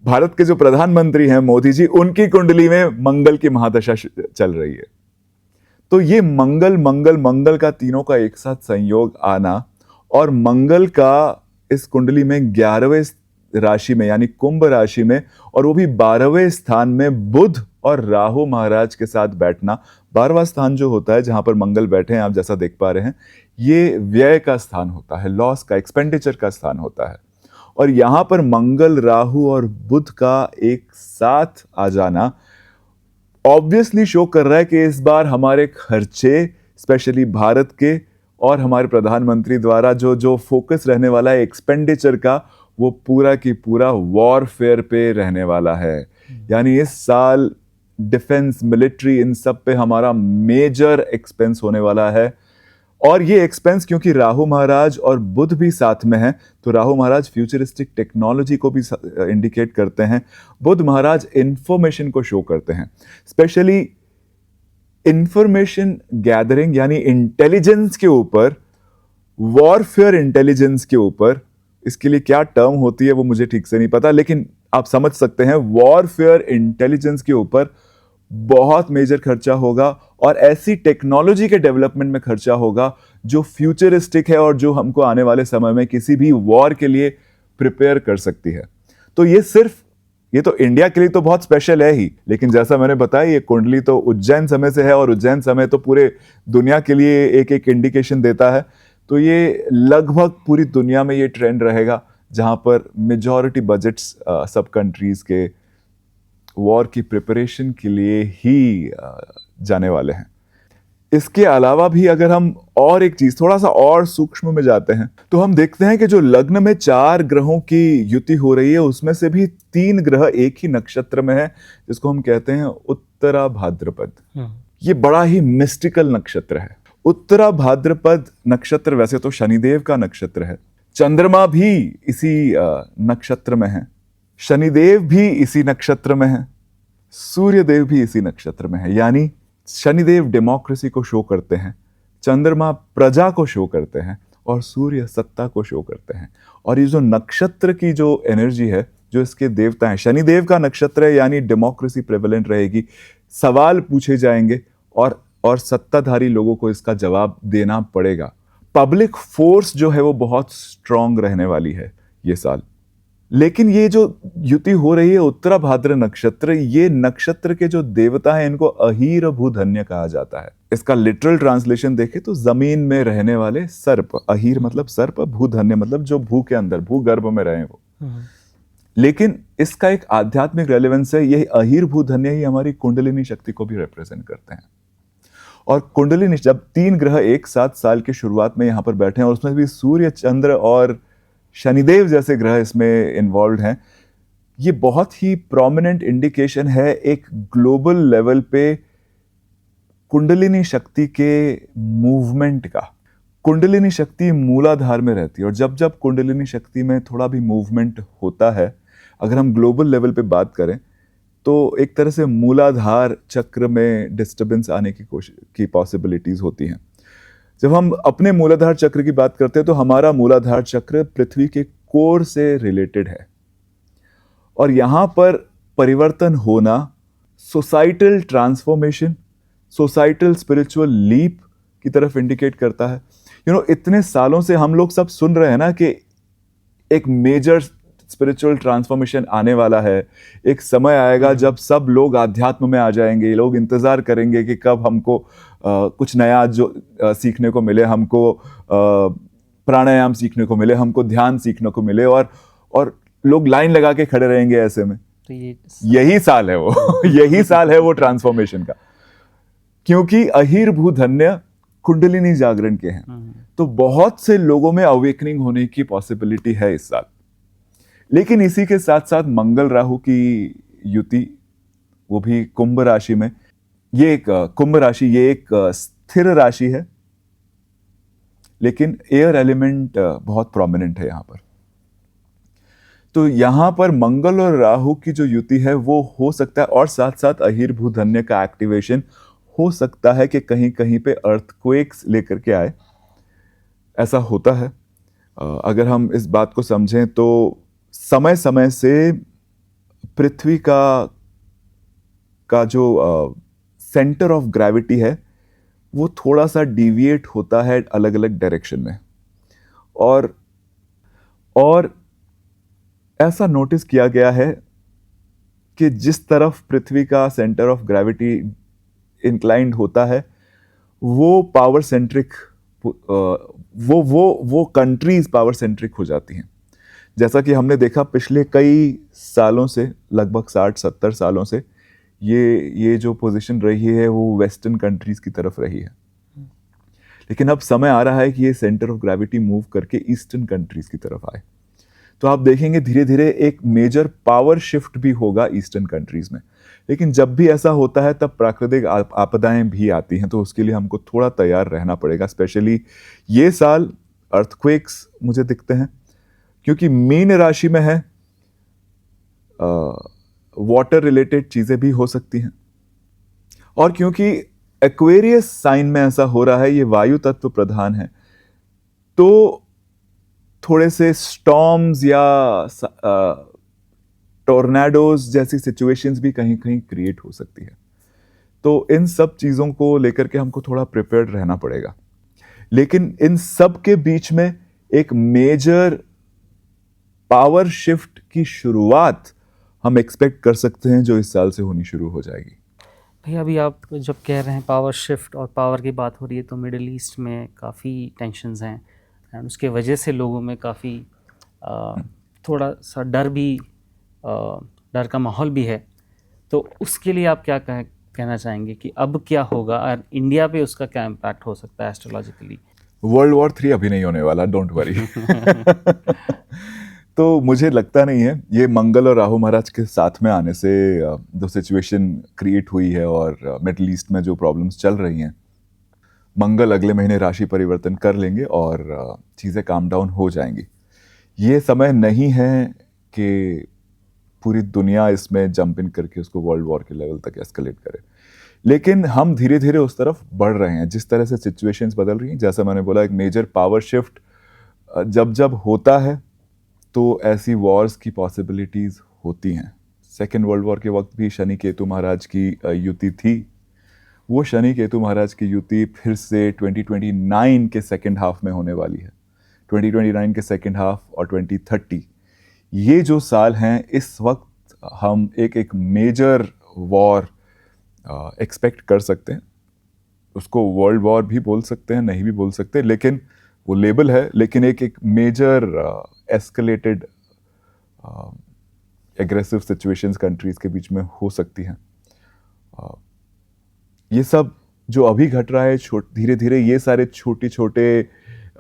भारत के जो प्रधानमंत्री हैं मोदी जी, उनकी कुंडली में मंगल की महादशा चल रही है। तो ये मंगल का तीनों का एक साथ संयोग आना और मंगल का इस कुंडली में 11वें राशि में यानी कुंभ राशि में, और वो भी 12वें स्थान में बुध और राहु महाराज के साथ बैठना। 12वां स्थान जो होता है जहां पर मंगल बैठे हैं, आप जैसा देख पा रहे हैं, ये व्यय का स्थान होता है, लॉस का, एक्सपेंडिचर का स्थान होता है। और यहां पर मंगल, राहु और बुध का एक साथ आ जाना ऑब्वियसली शो कर रहा है कि इस बार हमारे खर्चे, स्पेशली भारत के और हमारे प्रधानमंत्री द्वारा जो फोकस रहने वाला है एक्सपेंडिचर का, वो पूरा की पूरा वॉरफेयर पे रहने वाला है। यानी इस साल डिफेंस, मिलिट्री, इन सब पे हमारा मेजर एक्सपेंस होने वाला है। और ये एक्सपेंस क्योंकि राहु महाराज और बुध भी साथ में हैं, तो राहु महाराज फ्यूचरिस्टिक टेक्नोलॉजी को भी इंडिकेट करते हैं, बुध महाराज इंफॉर्मेशन को शो करते हैं, स्पेशली इंफॉर्मेशन गैदरिंग यानी इंटेलिजेंस के ऊपर, वॉरफेयर इंटेलिजेंस के ऊपर। इसके लिए क्या टर्म होती है वो मुझे ठीक से नहीं पता, लेकिन आप समझ सकते हैं वॉरफेयर इंटेलिजेंस के ऊपर बहुत मेजर खर्चा होगा और ऐसी टेक्नोलॉजी के डेवलपमेंट में खर्चा होगा जो फ्यूचरिस्टिक है और जो हमको आने वाले समय में किसी भी वॉर के लिए प्रिपेयर कर सकती है। तो ये तो इंडिया के लिए तो बहुत स्पेशल है ही, लेकिन जैसा मैंने बताया ये कुंडली तो उज्जैन समय से है और उज्जैन समय तो पूरे दुनिया के लिए एक एक इंडिकेशन देता है। तो ये लगभग पूरी दुनिया में ये ट्रेंड रहेगा जहां पर मेजॉरिटी बजट्स सब कंट्रीज के वॉर की प्रिपरेशन के लिए ही जाने वाले हैं। इसके अलावा भी अगर हम और एक चीज थोड़ा सा और सूक्ष्म में जाते हैं तो हम देखते हैं कि जो लग्न में 4 ग्रहों की युति हो रही है उसमें से भी 3 ग्रह एक ही नक्षत्र में है, जिसको हम कहते हैं उत्तरा भाद्रपद। ये बड़ा ही मिस्टिकल नक्षत्र है। उत्तरा भाद्रपद नक्षत्र वैसे तो शनिदेव का नक्षत्र है, चंद्रमा भी इसी नक्षत्र में है, शनिदेव भी इसी नक्षत्र में है, सूर्यदेव भी इसी नक्षत्र में है। यानी शनिदेव डेमोक्रेसी को शो करते हैं, चंद्रमा प्रजा को शो करते हैं और सूर्य सत्ता को शो करते हैं। और ये जो नक्षत्र की जो एनर्जी है, जो इसके देवता हैं, शनिदेव का नक्षत्र है यानी डेमोक्रेसी प्रेवलेंट रहेगी, सवाल पूछे जाएंगे और सत्ताधारी लोगों को इसका जवाब देना पड़ेगा। पब्लिक फोर्स जो है वो बहुत स्ट्रांग रहने वाली है ये साल। लेकिन ये जो युति हो रही है उत्तरा भाद्र नक्षत्र, ये नक्षत्र के जो देवता हैं इनको अहीर भूधन्य कहा जाता है। इसका लिटरल ट्रांसलेशन देखें तो जमीन में रहने वाले सर्प, अहीर मतलब सर्प, भूधन्य मतलब जो भू के अंदर भूगर्भ में रहे वो। लेकिन इसका एक आध्यात्मिक रेलेवेंस है, यही अहीर भूधन्य ही हमारी कुंडलिनी शक्ति को भी रिप्रेजेंट करते हैं। और कुंडलिनी जब 3 ग्रह एक साथ साल की शुरुआत में यहां पर बैठे हैं और उसमें भी सूर्य, चंद्र और शनिदेव जैसे ग्रह इसमें इन्वॉल्व हैं, ये बहुत ही प्रोमिनेंट इंडिकेशन है एक ग्लोबल लेवल पे कुंडलिनी शक्ति के मूवमेंट का। कुंडलिनी शक्ति मूलाधार में रहती है और जब जब कुंडलिनी शक्ति में थोड़ा भी मूवमेंट होता है, अगर हम ग्लोबल लेवल पे बात करें तो एक तरह से मूलाधार चक्र में डिस्टर्बेंस आने की पॉसिबिलिटीज होती हैं। जब हम अपने मूलाधार चक्र की बात करते हैं तो हमारा मूलाधार चक्र पृथ्वी के कोर से रिलेटेड है और यहां पर परिवर्तन होना societal transformation, societal spiritual leap की तरफ इंडिकेट करता है। इतने सालों से हम लोग सब सुन रहे हैं ना कि एक मेजर स्पिरिचुअल ट्रांसफॉर्मेशन आने वाला है, एक समय आएगा जब सब लोग आध्यात्म में आ जाएंगे, लोग इंतजार करेंगे कि कब हमको कुछ नया जो सीखने को मिले, हमको प्राणायाम सीखने को मिले, हमको ध्यान सीखने को मिले और लोग लाइन लगा के खड़े रहेंगे ऐसे में। तो यही साल है वो यही साल है वो ट्रांसफॉर्मेशन का, क्योंकि अहीर भूधन्य कुंडलिनी जागरण के हैं। तो बहुत से लोगों में अवेकनिंग होने की पॉसिबिलिटी है इस साल। लेकिन इसी के साथ साथ मंगल राहु की युति, वो भी कुंभ राशि में। ये एक कुंभ राशि, ये एक स्थिर राशि है, लेकिन एयर एलिमेंट बहुत प्रोमिनेंट है यहां पर। तो यहां पर मंगल और राहु की जो युति है वो हो सकता है, और साथ साथ अहीर भूधन्य का एक्टिवेशन हो सकता है कि कहीं कहीं पे अर्थक्वेक्स लेकर के आए, ऐसा होता है। अगर हम इस बात को समझें तो समय समय से पृथ्वी का जो सेंटर ऑफ ग्रेविटी है वो थोड़ा सा डिविएट होता है अलग अलग डायरेक्शन में, और ऐसा नोटिस किया गया है कि जिस तरफ पृथ्वी का सेंटर ऑफ ग्रेविटी इंक्लाइंड होता है वो पावर सेंट्रिक, वो कंट्रीज पावर सेंट्रिक हो जाती हैं। जैसा कि हमने देखा पिछले कई सालों से, लगभग 60-70 सालों से ये जो पोजीशन रही है वो वेस्टर्न कंट्रीज की तरफ रही है। लेकिन अब समय आ रहा है कि ये सेंटर ऑफ ग्रेविटी मूव करके ईस्टर्न कंट्रीज की तरफ आए। तो आप देखेंगे धीरे धीरे एक मेजर पावर शिफ्ट भी होगा ईस्टर्न कंट्रीज में। लेकिन जब भी ऐसा होता है तब प्राकृतिक आपदाएं भी आती हैं, तो उसके लिए हमको थोड़ा तैयार रहना पड़ेगा। स्पेशली ये साल अर्थक्वेक्स मुझे दिखते हैं, क्योंकि मीन राशि में है, वाटर रिलेटेड चीजें भी हो सकती हैं, और क्योंकि एक्वेरियस साइन में ऐसा हो रहा है, ये वायु तत्व प्रधान है, तो थोड़े से स्टॉर्म्स या टोर्नाडोज जैसी सिचुएशंस भी कहीं कहीं क्रिएट हो सकती है। तो इन सब चीज़ों को लेकर के हमको थोड़ा प्रिपेयर्ड रहना पड़ेगा। लेकिन इन सब के बीच में एक मेजर पावर शिफ्ट की शुरुआत हम एक्सपेक्ट कर सकते हैं, जो इस साल से होनी शुरू हो जाएगी। भैया अभी आप जब कह रहे हैं पावर शिफ्ट और पावर की बात हो रही है, तो मिडिल ईस्ट में काफ़ी टेंशन्स हैं एंड उसके वजह से लोगों में काफ़ी थोड़ा सा डर का माहौल भी है। तो उसके लिए आप क्या कहना चाहेंगे कि अब क्या होगा और इंडिया पे उसका क्या इम्पैक्ट हो सकता है एस्ट्रोलॉजिकली? वर्ल्ड वॉर 3 अभी नहीं होने वाला, डोंट वरी। तो मुझे लगता नहीं है, ये मंगल और राहु महाराज के साथ में आने से जो सिचुएशन क्रिएट हुई है और मिडिल ईस्ट में जो प्रॉब्लम्स चल रही हैं, मंगल अगले महीने राशि परिवर्तन कर लेंगे और चीज़ें काम डाउन हो जाएंगी। ये समय नहीं है कि पूरी दुनिया इसमें जंप इन करके उसको वर्ल्ड वॉर के लेवल तक एस्केलेट करे, लेकिन हम धीरे धीरे उस तरफ बढ़ रहे हैं। जिस तरह से सिचुएशंस बदल रही हैं, जैसा मैंने बोला, एक मेजर पावर शिफ्ट जब जब होता है तो ऐसी वॉर्स की पॉसिबिलिटीज़ होती हैं। सेकेंड वर्ल्ड वॉर के वक्त भी शनि केतु महाराज की युति थी। वो शनि केतु महाराज की युति फिर से 2029 के सेकेंड हाफ में होने वाली है। 2029 के सेकेंड हाफ और 2030, ये जो साल हैं, इस वक्त हम एक मेजर वॉर एक्सपेक्ट कर सकते हैं। उसको वर्ल्ड वॉर भी बोल सकते हैं, नहीं भी बोल सकते, लेकिन वो लेबल है। लेकिन एक major escalated aggressive situations countries के बीच में हो सकती हैं। ये सब जो अभी घट रहा है, धीरे धीरे ये सारे छोटे छोटे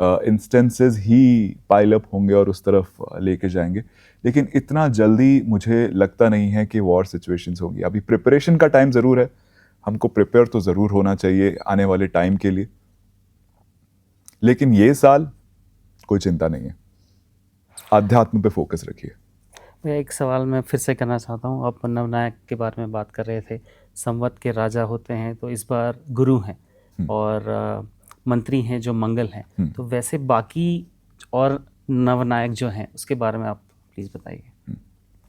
इंस्टेंसेस ही पाइल अप होंगे और उस तरफ लेके जाएंगे। लेकिन इतना जल्दी मुझे लगता नहीं है कि वॉर सिचुएशंस होंगी। अभी प्रिपरेशन का टाइम ज़रूर है, हमको प्रिपेयर तो ज़रूर होना चाहिए आने वाले टाइम के लिए, लेकिन ये साल कोई चिंता नहीं है। आध्यात्म पे फोकस रखिए। मैं एक सवाल मैं फिर से करना चाहता हूँ। आप नवनायक के बारे में बात कर रहे थे, संवत के राजा होते हैं, तो इस बार गुरु हैं और मंत्री हैं जो मंगल हैं। तो वैसे बाकी और नवनायक जो हैं उसके बारे में आप प्लीज़ बताइए।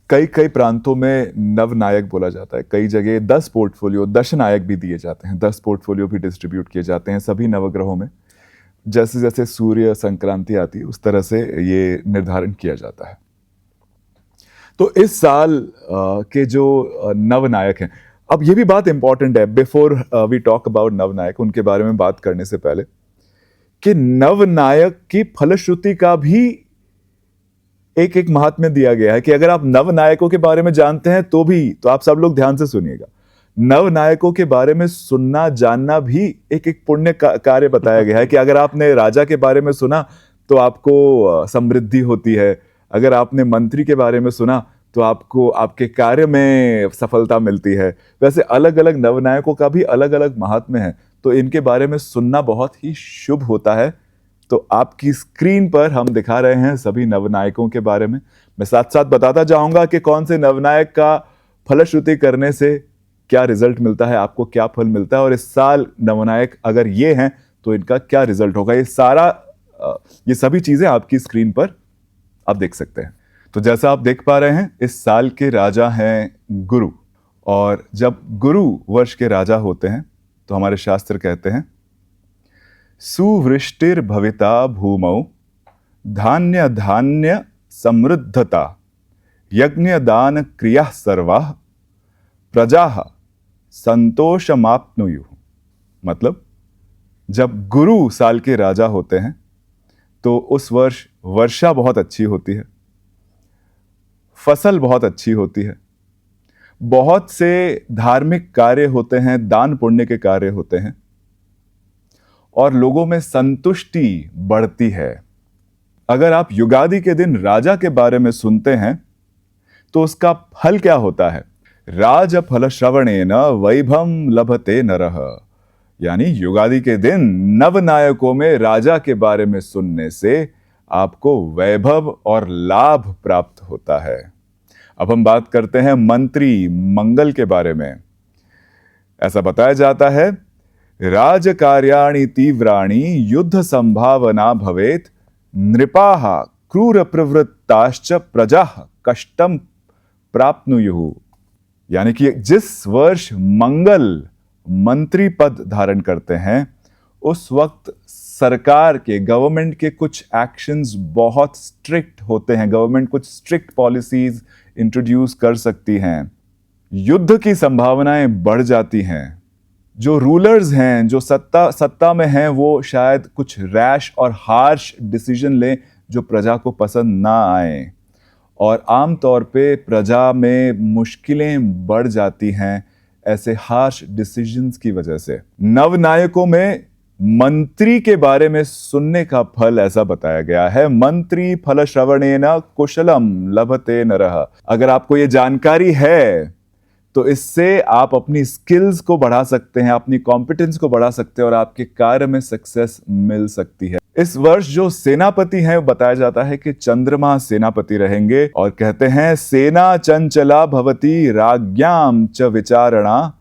कई कई प्रांतों में नवनायक बोला जाता है, कई जगह 10 पोर्टफोलियो, दशनायक भी दिए जाते हैं, 10 पोर्टफोलियो भी डिस्ट्रीब्यूट किए जाते हैं सभी नवग्रहों में। जैसे जैसे सूर्य संक्रांति आती है उस तरह से ये निर्धारण किया जाता है। तो इस साल के जो नवनायक हैं, अब ये भी बात इंपॉर्टेंट है बिफोर वी टॉक अबाउट नवनायक, उनके बारे में बात करने से पहले, कि नवनायक की फलश्रुति का भी एक महात्म्य दिया गया है कि अगर आप नवनायकों के बारे में जानते हैं तो आप सब लोग ध्यान से सुनिएगा, नवनायकों के बारे में सुनना जानना भी एक पुण्य कार्य बताया गया है। कि अगर आपने राजा के बारे में सुना तो आपको समृद्धि होती है, अगर आपने मंत्री के बारे में सुना तो आपको आपके कार्य में सफलता मिलती है। वैसे अलग अलग नवनायकों का भी अलग अलग महात्म्य है, तो इनके बारे में सुनना बहुत ही शुभ होता है। तो आपकी स्क्रीन पर हम दिखा रहे हैं सभी नवनायकों के बारे में। मैं साथ साथ बताता जाऊंगा कि कौन से नवनायक का फलश्रुति करने से क्या रिजल्ट मिलता है, आपको क्या फल मिलता है, और इस साल नवनायक अगर ये हैं तो इनका क्या रिजल्ट होगा। ये सभी चीजें आपकी स्क्रीन पर आप देख सकते हैं। तो जैसा आप देख पा रहे हैं, इस साल के राजा हैं गुरु, और जब गुरु वर्ष के राजा होते हैं तो हमारे शास्त्र कहते हैं, सुवृष्टिर भविता भूमौ धान्य धान्य समृद्धता यज्ञ दान क्रिया सर्वा प्रजा संतोषमाप्नुयुः। मतलब जब गुरु साल के राजा होते हैं तो उस वर्ष वर्षा बहुत अच्छी होती है, फसल बहुत अच्छी होती है, बहुत से धार्मिक कार्य होते हैं, दान पुण्य के कार्य होते हैं, और लोगों में संतुष्टि बढ़ती है। अगर आप युगादि के दिन राजा के बारे में सुनते हैं तो उसका फल क्या होता है? राजफल श्रवणेन वैभव लभते नरः, यानी युगादि के दिन नवनायकों में राजा के बारे में सुनने से आपको वैभव और लाभ प्राप्त होता है। अब हम बात करते हैं मंत्री मंगल के बारे में। ऐसा बताया जाता है, राजकार्याणि तीव्राणि युद्ध संभावना भवेत, नृपाः क्रूर प्रवृत्ताश्च प्रजाः कष्टम प्राप्नुयुः। यानी कि जिस वर्ष मंगल मंत्री पद धारण करते हैं उस वक्त सरकार के गवर्नमेंट के कुछ एक्शंस बहुत स्ट्रिक्ट होते हैं। गवर्नमेंट कुछ स्ट्रिक्ट पॉलिसीज इंट्रोड्यूस कर सकती हैं, युद्ध की संभावनाएं बढ़ जाती हैं। जो रूलर्स हैं, जो सत्ता में हैं, वो शायद कुछ रैश और हार्श डिसीजन लें जो प्रजा को पसंद ना आए, और आमतौर पे प्रजा में मुश्किलें बढ़ जाती हैं ऐसे हार्श डिसीजंस की वजह से। नवनायकों में मंत्री के बारे में सुनने का फल ऐसा बताया गया है, मंत्री फल श्रवणेन कुशलम लभते नरः। अगर आपको ये जानकारी है तो इससे आप अपनी स्किल्स को बढ़ा सकते हैं, अपनी कॉम्पिटेंस को बढ़ा सकते हैं और आपके कार्य में सक्सेस मिल सकती है। इस वर्ष जो सेनापति हैं बताया जाता है कि चंद्रमा सेनापति रहेंगे, और कहते हैं सेना चंचला भवति राज्ञाम च विचारणा,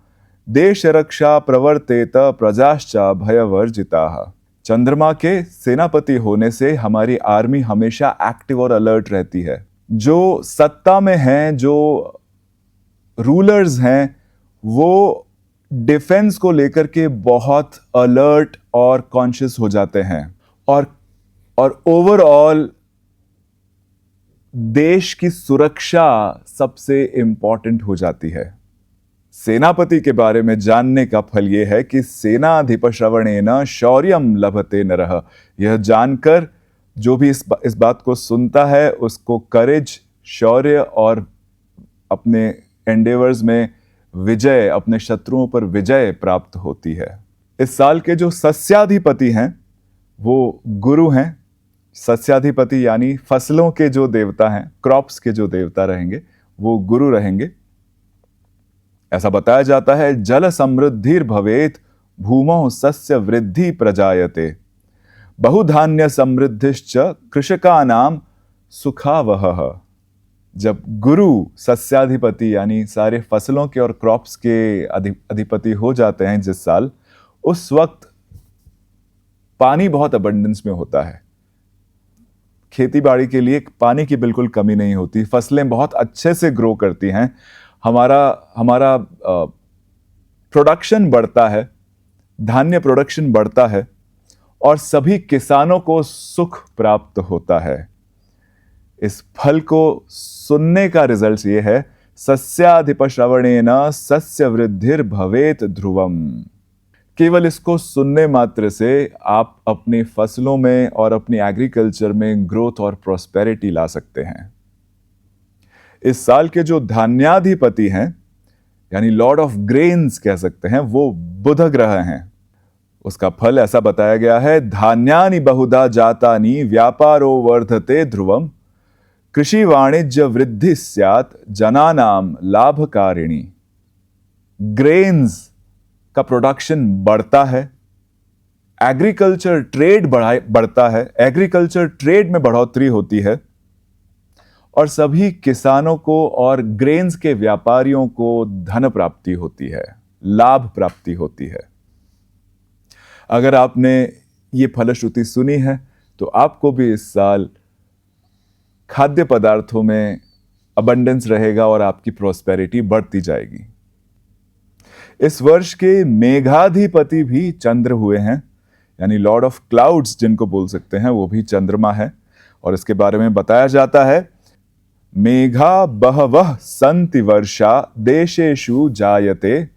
देश रक्षा प्रवर्तेत प्रजाश्च भयवर्जिताः। चंद्रमा के सेनापति होने से हमारी आर्मी हमेशा एक्टिव और अलर्ट रहती है। जो सत्ता में हैं, जो रूलर्स हैं, वो डिफेंस को लेकर के बहुत अलर्ट और कॉन्शियस हो जाते हैं, और ओवरऑल देश की सुरक्षा सबसे इंपॉर्टेंट हो जाती है। सेनापति के बारे में जानने का फल यह है कि सेनाधिप श्रवणेन शौर्यम लभते नरः। यह जानकर जो भी इस बात को सुनता है उसको करेज, शौर्य और अपने एंडेवर्स में विजय, अपने शत्रुओं पर विजय प्राप्त होती है। इस साल के जो सस्याधिपति हैं वो गुरु हैं। सस्याधिपति यानी फसलों के जो देवता हैं, क्रॉप्स के जो देवता रहेंगे, वो गुरु रहेंगे। ऐसा बताया जाता है, जल समृद्धिर भवेत भूमौ सस्य वृद्धि प्रजायते, बहुधान्य समृद्धिश्च कृषकानाम सुखावहः। जब गुरु सस्याधिपति यानी सारे फसलों के और क्रॉप्स के अधिपति हो जाते हैं जिस साल, उस वक्त पानी बहुत अबंडेंस में होता है। खेती बाड़ी के लिए पानी की बिल्कुल कमी नहीं होती, फसलें बहुत अच्छे से ग्रो करती हैं, हमारा प्रोडक्शन बढ़ता है, धान्य प्रोडक्शन बढ़ता है, और सभी किसानों को सुख प्राप्त होता है। इस फल को सुनने का रिजल्ट ये है, सस्याधिप श्रवणेन सस्य वृद्धिर भवेत ध्रुवम। केवल इसको सुनने मात्र से आप अपनी फसलों में और अपनी एग्रीकल्चर में ग्रोथ और प्रॉस्पेरिटी ला सकते हैं। इस साल के जो धान्याधिपति हैं, यानी लॉर्ड ऑफ ग्रेन्स कह सकते हैं, वो बुध ग्रह हैं। उसका फल ऐसा बताया गया है, धान्यानि बहुधा जातानि व्यापारो वर्धते ध्रुवम, कृषि वाणिज्य वृद्धि स्यात् जनानाम लाभकारिणी। ग्रेन्स का प्रोडक्शन बढ़ता है, एग्रीकल्चर ट्रेड बढ़ता है, एग्रीकल्चर ट्रेड में बढ़ोतरी होती है, और सभी किसानों को और ग्रेन्स के व्यापारियों को धन प्राप्ति होती है, लाभ प्राप्ति होती है। अगर आपने ये फलश्रुति सुनी है तो आपको भी इस साल खाद्य पदार्थों में अबंडेंस रहेगा और आपकी प्रॉस्पेरिटी बढ़ती जाएगी। इस वर्ष के मेघाधिपति भी चंद्र हुए हैं, यानी लॉर्ड ऑफ क्लाउड्स जिनको बोल सकते हैं, वो भी चंद्रमा है। और इसके बारे में बताया जाता है, मेघा बहवः सन्ति वर्षा देशेषु जायते,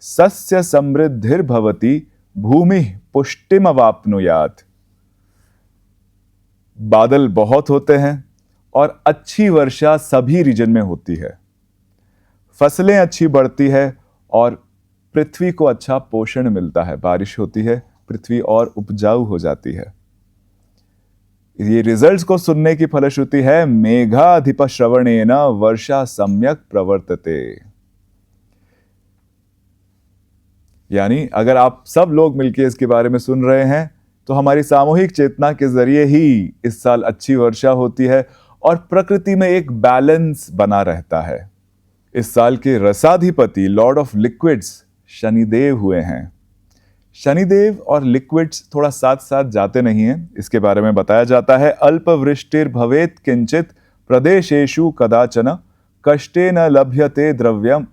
सस्य समृद्धिर्भवति भूमि पुष्टिमवाप्नुयात्। बादल बहुत होते हैं और अच्छी वर्षा सभी रीजन में होती है, फसलें अच्छी बढ़ती है और पृथ्वी को अच्छा पोषण मिलता है, बारिश होती है, पृथ्वी और उपजाऊ हो जाती है। ये रिजल्ट्स को सुनने की फलश्रुति है, मेघाधिप श्रवणेन वर्षा सम्यक प्रवर्तते। यानी अगर आप सब लोग मिलकर इसके बारे में सुन रहे हैं तो हमारी सामूहिक चेतना के जरिए ही इस साल अच्छी वर्षा होती है और प्रकृति में एक बैलेंस बना रहता है। इस साल के रसाधिपति लॉर्ड ऑफ लिक्विड्स शनिदेव हुए हैं। शनिदेव और लिक्विड्स थोड़ा साथ साथ जाते नहीं हैं, इसके बारे में बताया जाता है। अल्पवृष्टिर भवेत किंचित प्रदेशेषु कदाचन कष्टे न लभ्यते द्रव्यम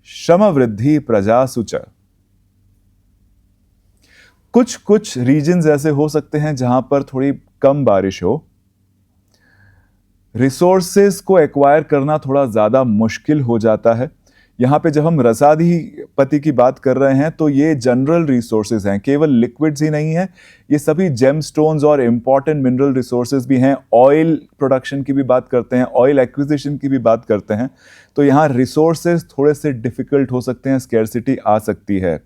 श्रमवृद्धि प्रजासु च। कुछ रीजन्स ऐसे हो सकते हैं जहां पर थोड़ी कम बारिश हो, रिसोर्सेज को एक्वायर करना थोड़ा ज्यादा मुश्किल हो जाता है। यहाँ पे जब हम रसाधिपति की बात कर रहे हैं तो ये जनरल रिसोर्सेज हैं, केवल लिक्विड्स ही नहीं है, ये सभी जेमस्टोन्स और इंपॉर्टेंट मिनरल रिसोर्सेज भी हैं। ऑयल प्रोडक्शन की भी बात करते हैं, ऑयल एक्विजिशन की भी बात करते हैं। तो यहाँ रिसोर्सेज थोड़े से डिफिकल्ट हो सकते हैं, स्कैर्सिटी आ सकती है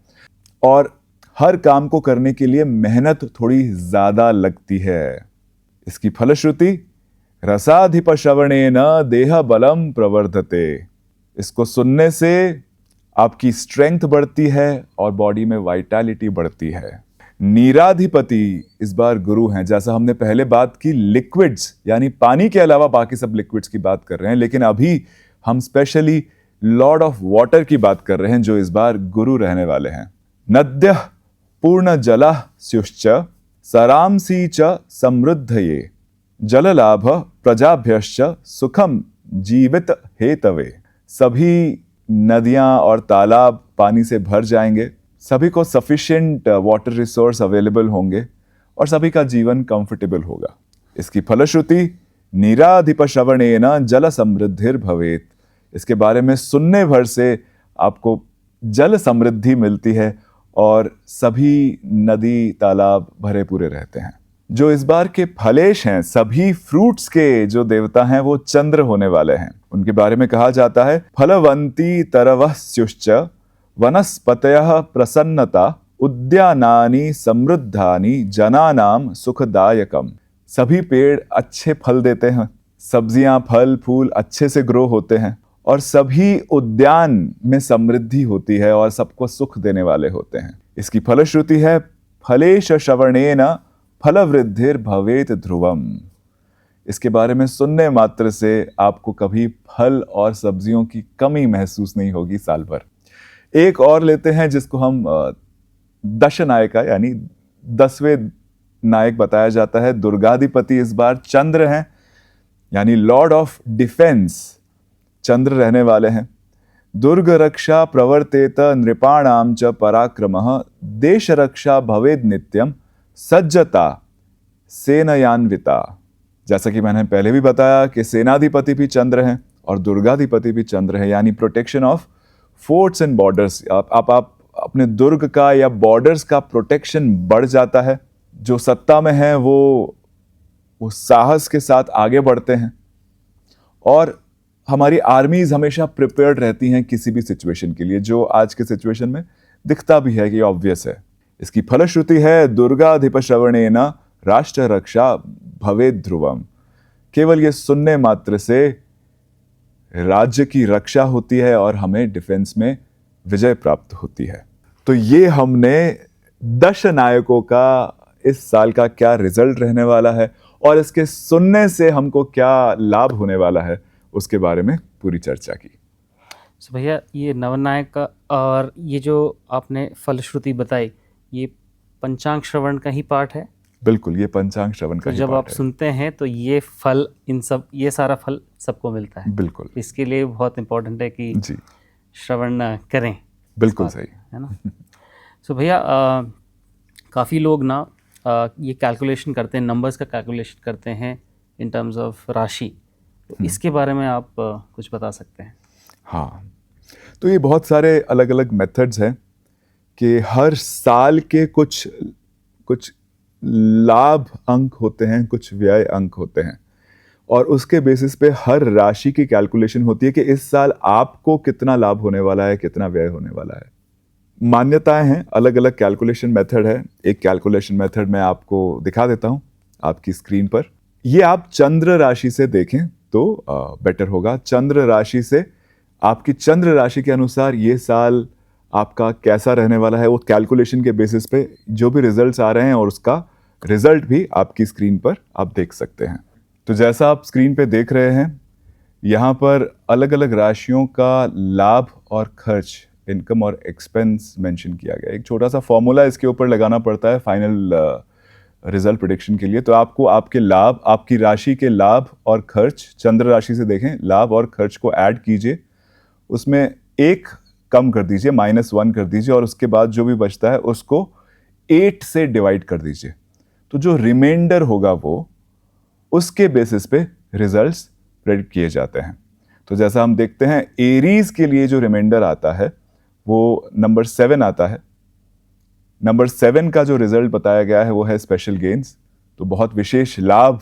और हर काम को करने के लिए मेहनत थोड़ी ज्यादा लगती है। इसकी फलश्रुति रसाधिप श्रवणेन देह बलम प्रवर्धते। इसको सुनने से आपकी स्ट्रेंथ बढ़ती है और बॉडी में वाइटैलिटी बढ़ती है। नीराधिपति इस बार गुरु हैं। जैसा हमने पहले बात की लिक्विड्स यानी पानी के अलावा बाकी सब लिक्विड्स की बात कर रहे हैं, लेकिन अभी हम स्पेशली लॉर्ड ऑफ वाटर की बात कर रहे हैं जो इस बार गुरु रहने वाले हैं। नद्य पूर्ण जला स्युश्च सरांसी च समृद्धये जल लाभ प्रजाभ्यश्च सुखम जीवित हेतवे। सभी नदियां और तालाब पानी से भर जाएंगे, सभी को सफिशिएंट वाटर रिसोर्स अवेलेबल होंगे और सभी का जीवन कंफर्टेबल होगा। इसकी फलश्रुति नीराधिप श्रवणेन जल समृद्धिर भवेत। इसके बारे में सुनने भर से आपको जल समृद्धि मिलती है और सभी नदी तालाब भरे पूरे रहते हैं। जो इस बार के फलेश हैं, सभी फ्रूट्स के जो देवता हैं वो चंद्र होने वाले हैं। उनके बारे में कहा जाता है फलवंती तरवः स्युश्च वनस्पतयः प्रसन्नता उद्यानानि समृद्धानि जनानाम सुखदायकम। सभी पेड़ अच्छे फल देते हैं, सब्जियां फल फूल अच्छे से ग्रो होते हैं और सभी उद्यान में समृद्धि होती है और सबको सुख देने वाले होते हैं। इसकी फलश्रुति है फलेश श्रवणेन फलवृद्धिर भवेत ध्रुवम। इसके बारे में सुनने मात्र से आपको कभी फल और सब्जियों की कमी महसूस नहीं होगी साल भर। एक और लेते हैं जिसको हम दशनायका यानी 10वें नायक बताया जाता है। दुर्गाधिपति इस बार चंद्र हैं, यानी लॉर्ड ऑफ डिफेंस चंद्र रहने वाले हैं। दुर्ग रक्षा प्रवर्तेत नृपाणाम च पराक्रमः देश रक्षा भवेद नित्यम सज्जता सेनयान्विता। जैसा कि मैंने पहले भी बताया कि सेनाधिपति भी चंद्र हैं और दुर्गाधिपति भी चंद्र है, यानी protection of forts and borders. आप अपने दुर्ग का या बॉर्डर्स का प्रोटेक्शन बढ़ जाता है। जो सत्ता में है वो साहस के साथ आगे बढ़ते हैं और हमारी आर्मीज हमेशा प्रिपेयर्ड रहती हैं किसी भी सिचुएशन के लिए, जो आज के सिचुएशन में दिखता भी है कि ऑब्वियस है। इसकी फलश्रुति है दुर्गाधिप श्रवणेन राष्ट्र रक्षा भवेद ध्रुवम। केवल ये सुनने मात्र से राज्य की रक्षा होती है और हमें डिफेंस में विजय प्राप्त होती है। तो ये हमने दशनायकों का इस साल का क्या रिजल्ट रहने वाला है और इसके सुनने से हमको क्या लाभ होने वाला है उसके बारे में पूरी चर्चा की। तो भैया ये नवनायक का और ये जो आपने फलश्रुति बताई ये पंचांग श्रवण का ही पार्ट है। बिल्कुल, ये पंचांग श्रवण का तो ही जब पार्ट आप है। सुनते हैं तो ये फल ये सारा फल सबको मिलता है। बिल्कुल, इसके लिए बहुत इम्पोर्टेंट है कि जी श्रवण करें। बिल्कुल सही है ना। सो भैया काफ़ी लोग ना ये कैलकुलेशन करते हैं, नंबर्स का कैलकुलेशन करते हैं इन टर्म्स ऑफ राशि। तो इसके बारे में आप कुछ बता सकते हैं? हाँ, तो ये बहुत सारे अलग अलग मेथड्स हैं कि हर साल के कुछ लाभ अंक होते हैं, कुछ व्यय अंक होते हैं और उसके बेसिस पे हर राशि की कैलकुलेशन होती है कि इस साल आपको कितना लाभ होने वाला है, कितना व्यय होने वाला है। मान्यताएं हैं, अलग अलग कैलकुलेशन मेथड है। एक कैलकुलेशन मेथड मैं आपको दिखा देता हूं आपकी स्क्रीन पर। ये आप चंद्र राशि से देखें तो बेटर होगा। चंद्र राशि से आपकी चंद्र राशि के अनुसार ये साल आपका कैसा रहने वाला है, वो कैलकुलेशन के बेसिस पे जो भी रिजल्ट्स आ रहे हैं और उसका रिजल्ट भी आपकी स्क्रीन पर आप देख सकते हैं। तो जैसा आप स्क्रीन पे देख रहे हैं, यहाँ पर अलग अलग राशियों का लाभ और खर्च, इनकम और एक्सपेंस मेंशन किया गया है। एक छोटा सा फॉर्मूला इसके ऊपर लगाना पड़ता है फाइनल रिजल्ट प्रेडिक्शन के लिए। तो आपको आपके लाभ, आपकी राशि के लाभ और खर्च, चंद्र राशि से देखें, लाभ और खर्च को ऐड कीजिए, उसमें एक कम कर दीजिए, -1 कर दीजिए, और उसके बाद जो भी बचता है उसको 8 से डिवाइड कर दीजिए। तो जो रिमाइंडर होगा वो उसके बेसिस पे रिजल्ट्स प्रेडिक्ट किए जाते हैं। तो जैसा हम देखते हैं, एरीज के लिए जो रिमाइंडर आता है वो नंबर 7 आता है। नंबर 7 का जो रिजल्ट बताया गया है वो है स्पेशल गेन्स। तो बहुत विशेष लाभ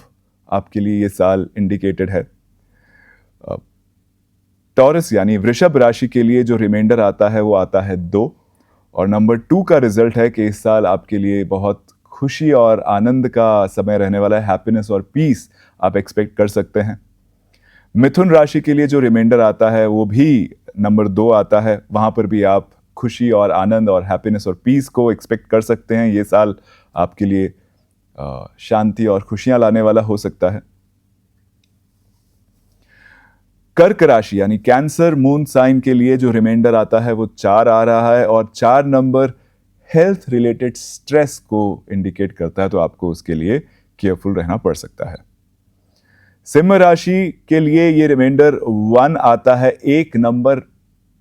आपके लिए ये साल इंडिकेटेड है। टॉरस यानी वृषभ राशि के लिए जो रिमाइंडर आता है वो आता है 2, और नंबर 2 का रिजल्ट है कि इस साल आपके लिए बहुत खुशी और आनंद का समय रहने वाला है। हैप्पीनेस और पीस आप एक्सपेक्ट कर सकते हैं। मिथुन राशि के लिए जो रिमाइंडर आता है वो भी नंबर 2 आता है। वहां पर भी आप खुशी और आनंद और हैप्पीनेस और पीस को एक्सपेक्ट कर सकते हैं। ये साल आपके लिए शांति और खुशियां लाने वाला हो सकता है। कर्क राशि यानी कैंसर मून साइन के लिए जो रिमाइंडर आता है वो 4 आ रहा है, और 4 नंबर हेल्थ रिलेटेड स्ट्रेस को इंडिकेट करता है। तो आपको उसके लिए केयरफुल रहना पड़ सकता है। सिंह राशि के लिए ये रिमाइंडर 1 आता है। 1 नंबर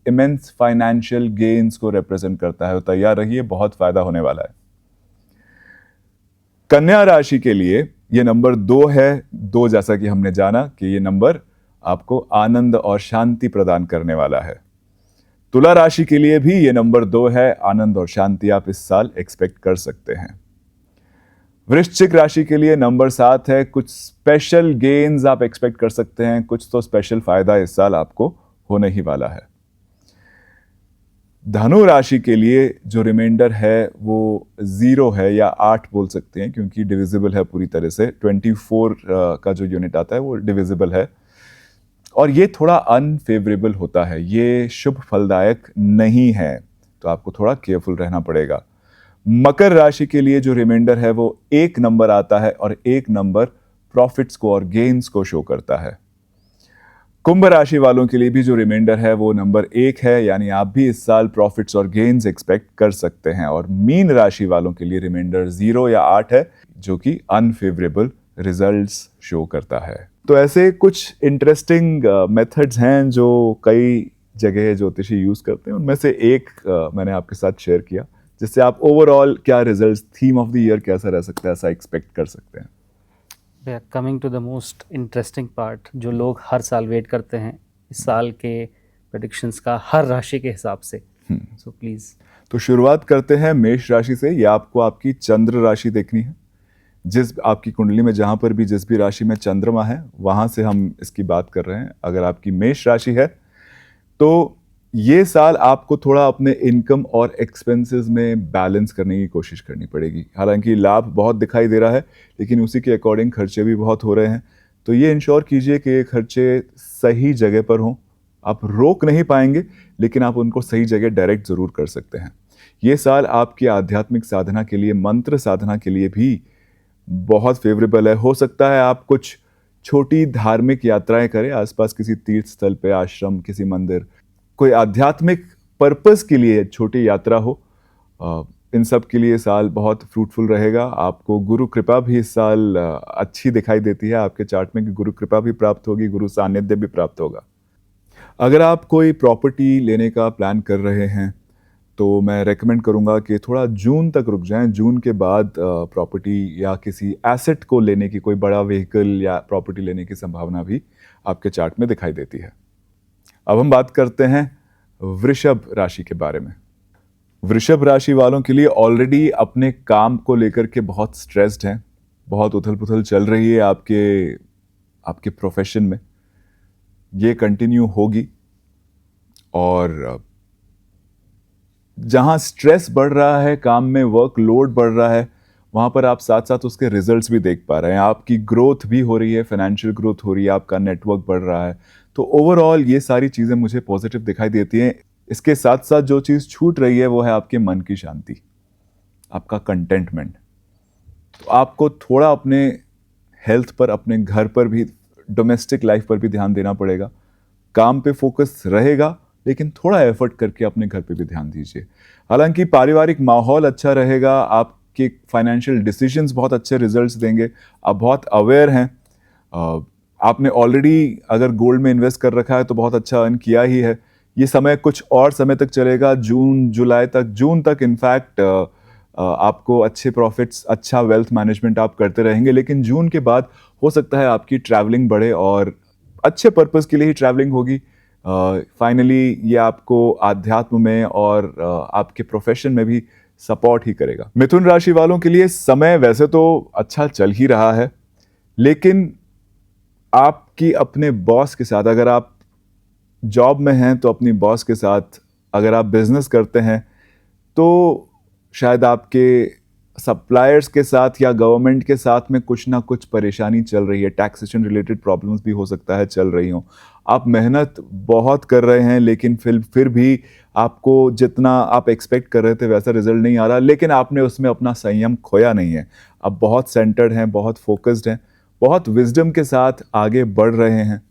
इमेंस फाइनेंशियल गेन्स को रिप्रेजेंट करता है। तो तैयार रहिए, बहुत फायदा होने वाला है। कन्या राशि के लिए ये नंबर 2 है। 2 जैसा कि हमने जाना कि ये नंबर आपको आनंद और शांति प्रदान करने वाला है। तुला राशि के लिए भी ये नंबर 2 है। आनंद और शांति आप इस साल एक्सपेक्ट कर सकते हैं। वृश्चिक राशि के लिए नंबर 7 है। कुछ स्पेशल गेन्स आप एक्सपेक्ट कर सकते हैं। कुछ तो स्पेशल फायदा इस साल आपको होने ही वाला है। धनु राशि के लिए जो रिमाइंडर है वो 0 है, या 8 बोल सकते हैं, क्योंकि डिविजिबल है पूरी तरह से। 24 का जो यूनिट आता है वो डिविजिबल है, और ये थोड़ा अनफेवरेबल होता है, ये शुभ फलदायक नहीं है। तो आपको थोड़ा केयरफुल रहना पड़ेगा। मकर राशि के लिए जो रिमाइंडर है वो 1 नंबर आता है, और 1 नंबर प्रॉफिट्स को और गेन्स को शो करता है। कुंभ राशि वालों के लिए भी जो रिमाइंडर है वो नंबर 1 है, यानी आप भी इस साल प्रॉफिट्स और गेन्स एक्सपेक्ट कर सकते हैं। और मीन राशि वालों के लिए रिमाइंडर 0 या 8 है, जो कि अनफेवरेबल रिजल्ट्स शो करता है। तो ऐसे कुछ इंटरेस्टिंग मेथड्स हैं जो कई जगह ज्योतिषी यूज करते हैं। उनमें से एक मैंने आपके साथ शेयर किया, जिससे आप ओवरऑल क्या results, theme of the year कैसा रह सकता है, ऐसा एक्सपेक्ट कर सकते हैं। We are coming to the most interesting part, जो लोग हर साल वेट करते हैं इस साल के प्रेडिक्शंस का, हर राशि के हिसाब से। So please. तो शुरुआत करते हैं मेष राशि से। ये आपको आपकी चंद्र राशि देखनी है। जिस आपकी कुंडली में जहां पर भी जिस भी राशि में चंद्रमा है, वहां से हम इसकी बात कर रहे हैं। अगर आपकी मेष राशि है तो ये साल आपको थोड़ा अपने इनकम और एक्सपेंसेस में बैलेंस करने की कोशिश करनी पड़ेगी। हालांकि लाभ बहुत दिखाई दे रहा है, लेकिन उसी के अकॉर्डिंग खर्चे भी बहुत हो रहे हैं। तो ये इंश्योर कीजिए कि ये खर्चे सही जगह पर हों। आप रोक नहीं पाएंगे, लेकिन आप उनको सही जगह डायरेक्ट ज़रूर कर सकते हैं। ये साल आपकी आध्यात्मिक साधना के लिए, मंत्र साधना के लिए भी बहुत फेवरेबल है। हो सकता है आप कुछ छोटी धार्मिक यात्राएं करें, आसपास किसी तीर्थ स्थल पे, आश्रम, किसी मंदिर, कोई आध्यात्मिक पर्पस के लिए छोटी यात्रा हो। इन सब के लिए साल बहुत फ्रूटफुल रहेगा। आपको गुरु कृपा भी इस साल अच्छी दिखाई देती है। आपके चार्ट में कि गुरु कृपा भी प्राप्त होगी, गुरु सानिध्य भी प्राप्त होगा। अगर आप कोई प्रॉपर्टी लेने का प्लान कर रहे हैं तो मैं रेकमेंड करूंगा कि थोड़ा जून तक रुक जाएं। जून के बाद प्रॉपर्टी या किसी एसेट को लेने की, कोई बड़ा व्हीकल या प्रॉपर्टी लेने की संभावना भी आपके चार्ट में दिखाई देती है। अब हम बात करते हैं वृषभ राशि के बारे में। वृषभ राशि वालों के लिए ऑलरेडी अपने काम को लेकर के बहुत स्ट्रेस्ड हैं, बहुत उथल पुथल चल रही है आपके प्रोफेशन में। ये कंटिन्यू होगी, और जहां स्ट्रेस बढ़ रहा है, काम में वर्कलोड बढ़ रहा है, वहां पर आप साथ साथ उसके रिजल्ट्स भी देख पा रहे हैं। आपकी ग्रोथ भी हो रही है, फाइनेंशियल ग्रोथ हो रही है, आपका नेटवर्क बढ़ रहा है। तो ओवरऑल ये सारी चीज़ें मुझे पॉजिटिव दिखाई देती हैं। इसके साथ साथ जो चीज़ छूट रही है वो है आपके मन की शांति, आपका कंटेंटमेंट। तो आपको थोड़ा अपने हेल्थ पर, अपने घर पर भी, डोमेस्टिक लाइफ पर भी ध्यान देना पड़ेगा। काम पे फोकस रहेगा लेकिन थोड़ा एफर्ट करके अपने घर पे भी ध्यान दीजिए। हालांकि पारिवारिक माहौल अच्छा रहेगा, आपके फाइनेंशियल डिसीजंस बहुत अच्छे रिजल्ट्स देंगे, आप बहुत अवेयर हैं। आपने ऑलरेडी अगर गोल्ड में इन्वेस्ट कर रखा है तो बहुत अच्छा अर्न किया ही है। ये समय कुछ और समय तक चलेगा, जून जुलाई तक, जून तक इनफैक्ट आपको अच्छे प्रॉफिट्स, अच्छा वेल्थ मैनेजमेंट आप करते रहेंगे। लेकिन जून के बाद हो सकता है आपकी ट्रैवलिंग बढ़े और अच्छे पर्पस के लिए ही ट्रैवलिंग होगी। फाइनली ये आपको आध्यात्म में और आपके प्रोफेशन में भी सपोर्ट ही करेगा। मिथुन राशि वालों के लिए समय वैसे तो अच्छा चल ही रहा है, लेकिन आपकी अपने बॉस के साथ, अगर आप जॉब में हैं तो अपनी बॉस के साथ, अगर आप बिजनेस करते हैं तो शायद आपके सप्लायर्स के साथ या गवर्नमेंट के साथ में कुछ ना कुछ परेशानी चल रही है। टैक्सेशन रिलेटेड प्रॉब्लम्स भी हो सकता है चल रही हों। आप मेहनत बहुत कर रहे हैं लेकिन फिर भी आपको जितना आप एक्सपेक्ट कर रहे थे वैसा रिजल्ट नहीं आ रहा, लेकिन आपने उसमें अपना संयम खोया नहीं है। आप बहुत सेंटर्ड हैं, बहुत फोकस्ड हैं, बहुत विजडम के साथ आगे बढ़ रहे हैं।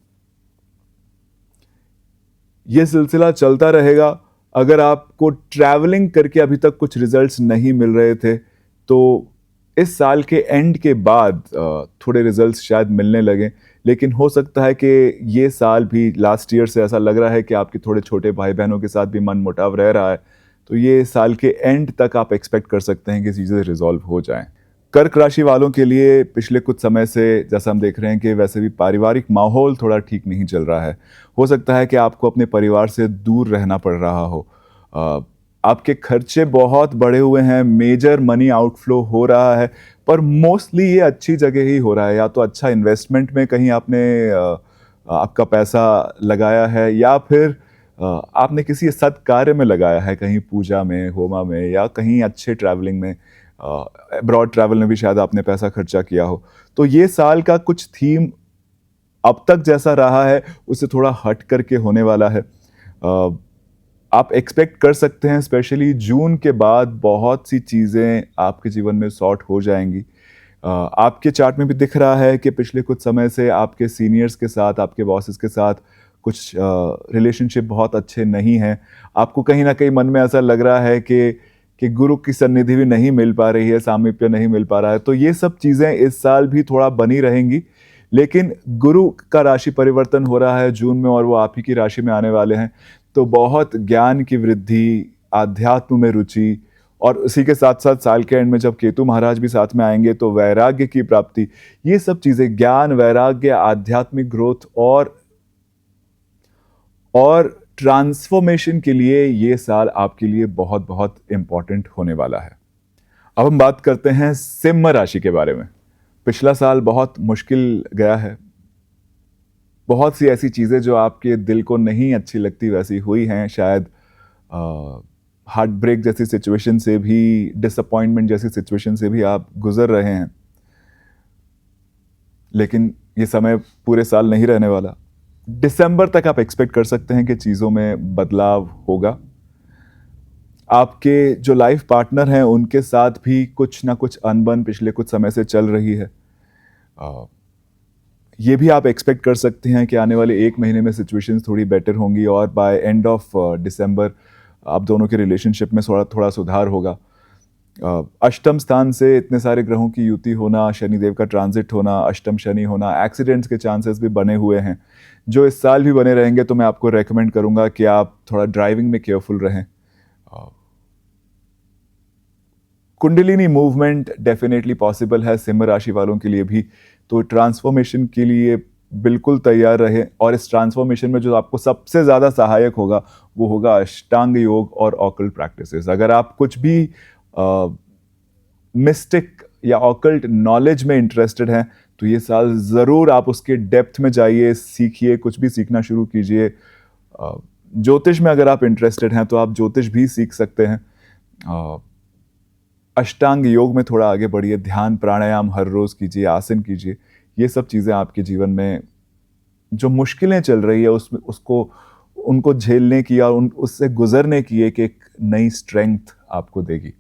ये सिलसिला चलता रहेगा। अगर आपको ट्रैवलिंग करके अभी तक कुछ रिजल्ट्स नहीं मिल रहे थे तो इस साल के एंड के बाद थोड़े रिजल्ट्स शायद मिलने लगे, लेकिन हो सकता है कि ये साल भी, लास्ट ईयर से ऐसा लग रहा है कि आपके थोड़े छोटे भाई बहनों के साथ भी मन मुटाव रह रहा है, तो ये साल के एंड तक आप एक्सपेक्ट कर सकते हैं कि चीज़ें रिजॉल्व हो जाएं। कर्क राशि वालों के लिए पिछले कुछ समय से जैसा हम देख रहे हैं कि वैसे भी पारिवारिक माहौल थोड़ा ठीक नहीं चल रहा है। हो सकता है कि आपको अपने परिवार से दूर रहना पड़ रहा हो। आपके खर्चे बहुत बढ़े हुए हैं, मेजर मनी आउटफ्लो हो रहा है, पर मोस्टली ये अच्छी जगह ही हो रहा है। या तो अच्छा इन्वेस्टमेंट में कहीं आपने आपका पैसा लगाया है, या फिर आपने किसी सत्कार्य में लगाया है, कहीं पूजा में, होमा में, या कहीं अच्छे ट्रैवलिंग में, अब्रॉड ट्रैवल में भी शायद आपने पैसा खर्चा किया हो। तो ये साल का कुछ थीम अब तक जैसा रहा है उससे थोड़ा हट करके होने वाला है। आप एक्सपेक्ट कर सकते हैं स्पेशली जून के बाद बहुत सी चीज़ें आपके जीवन में सॉर्ट हो जाएंगी। आपके चार्ट में भी दिख रहा है कि पिछले कुछ समय से आपके सीनियर्स के साथ, आपके बॉसेस के साथ कुछ रिलेशनशिप बहुत अच्छे नहीं हैं। आपको कहीं ना कहीं मन में ऐसा लग रहा है कि गुरु की सन्निधि भी नहीं मिल पा रही है, सामीप्य नहीं मिल पा रहा है। तो ये सब चीज़ें इस साल भी थोड़ा बनी रहेंगी, लेकिन गुरु का राशि परिवर्तन हो रहा है जून में और वो आप ही की राशि में आने वाले हैं। तो बहुत ज्ञान की वृद्धि, आध्यात्म में रुचि, और उसी के साथ साथ साल के एंड में जब केतु महाराज भी साथ में आएंगे तो वैराग्य की प्राप्ति, ये सब चीज़ें, ज्ञान, वैराग्य, आध्यात्मिक ग्रोथ और ट्रांसफॉर्मेशन के लिए ये साल आपके लिए बहुत बहुत इंपॉर्टेंट होने वाला है। अब हम बात करते हैं सिंह राशि के बारे में। पिछला साल बहुत मुश्किल गया है। बहुत सी ऐसी चीज़ें जो आपके दिल को नहीं अच्छी लगती वैसी हुई हैं। शायद हार्ट ब्रेक जैसी सिचुएशन से भी, डिसअपॉइंटमेंट जैसी सिचुएशन से भी आप गुजर रहे हैं, लेकिन ये समय पूरे साल नहीं रहने वाला। दिसंबर तक आप एक्सपेक्ट कर सकते हैं कि चीज़ों में बदलाव होगा। आपके जो लाइफ पार्टनर हैं उनके साथ भी कुछ ना कुछ अनबन पिछले कुछ समय से चल रही है। ये भी आप एक्सपेक्ट कर सकते हैं कि आने वाले एक महीने में सिचुएशंस थोड़ी बेटर होंगी और बाय एंड ऑफ दिसंबर आप दोनों के रिलेशनशिप में थोड़ा सुधार होगा। अष्टम स्थान से इतने सारे ग्रहों की युति होना, शनिदेव का ट्रांजिट होना, अष्टम शनि होना, एक्सीडेंट्स के चांसेस भी बने हुए हैं जो इस साल भी बने रहेंगे। तो मैं आपको रेकमेंड करूंगा कि आप थोड़ा ड्राइविंग में केयरफुल रहें। कुंडलिनी मूवमेंट डेफिनेटली पॉसिबल है सिंह राशि वालों के लिए भी, तो ट्रांसफॉर्मेशन के लिए बिल्कुल तैयार रहे। और इस ट्रांसफॉर्मेशन में जो आपको सबसे ज़्यादा सहायक होगा वो होगा अष्टांग योग और ऑकल्ट प्रैक्टिसेस। अगर आप कुछ भी मिस्टिक या ऑकल्ट नॉलेज में इंटरेस्टेड हैं तो ये साल ज़रूर आप उसके डेप्थ में जाइए, सीखिए, कुछ भी सीखना शुरू कीजिए। ज्योतिष में अगर आप इंटरेस्टेड हैं तो आप ज्योतिष भी सीख सकते हैं। अष्टांग योग में थोड़ा आगे बढ़िए, ध्यान प्राणायाम हर रोज़ कीजिए, आसन कीजिए। ये सब चीज़ें आपके जीवन में जो मुश्किलें चल रही है उसमें उनको झेलने की और उससे गुजरने की एक नई स्ट्रेंथ आपको देगी।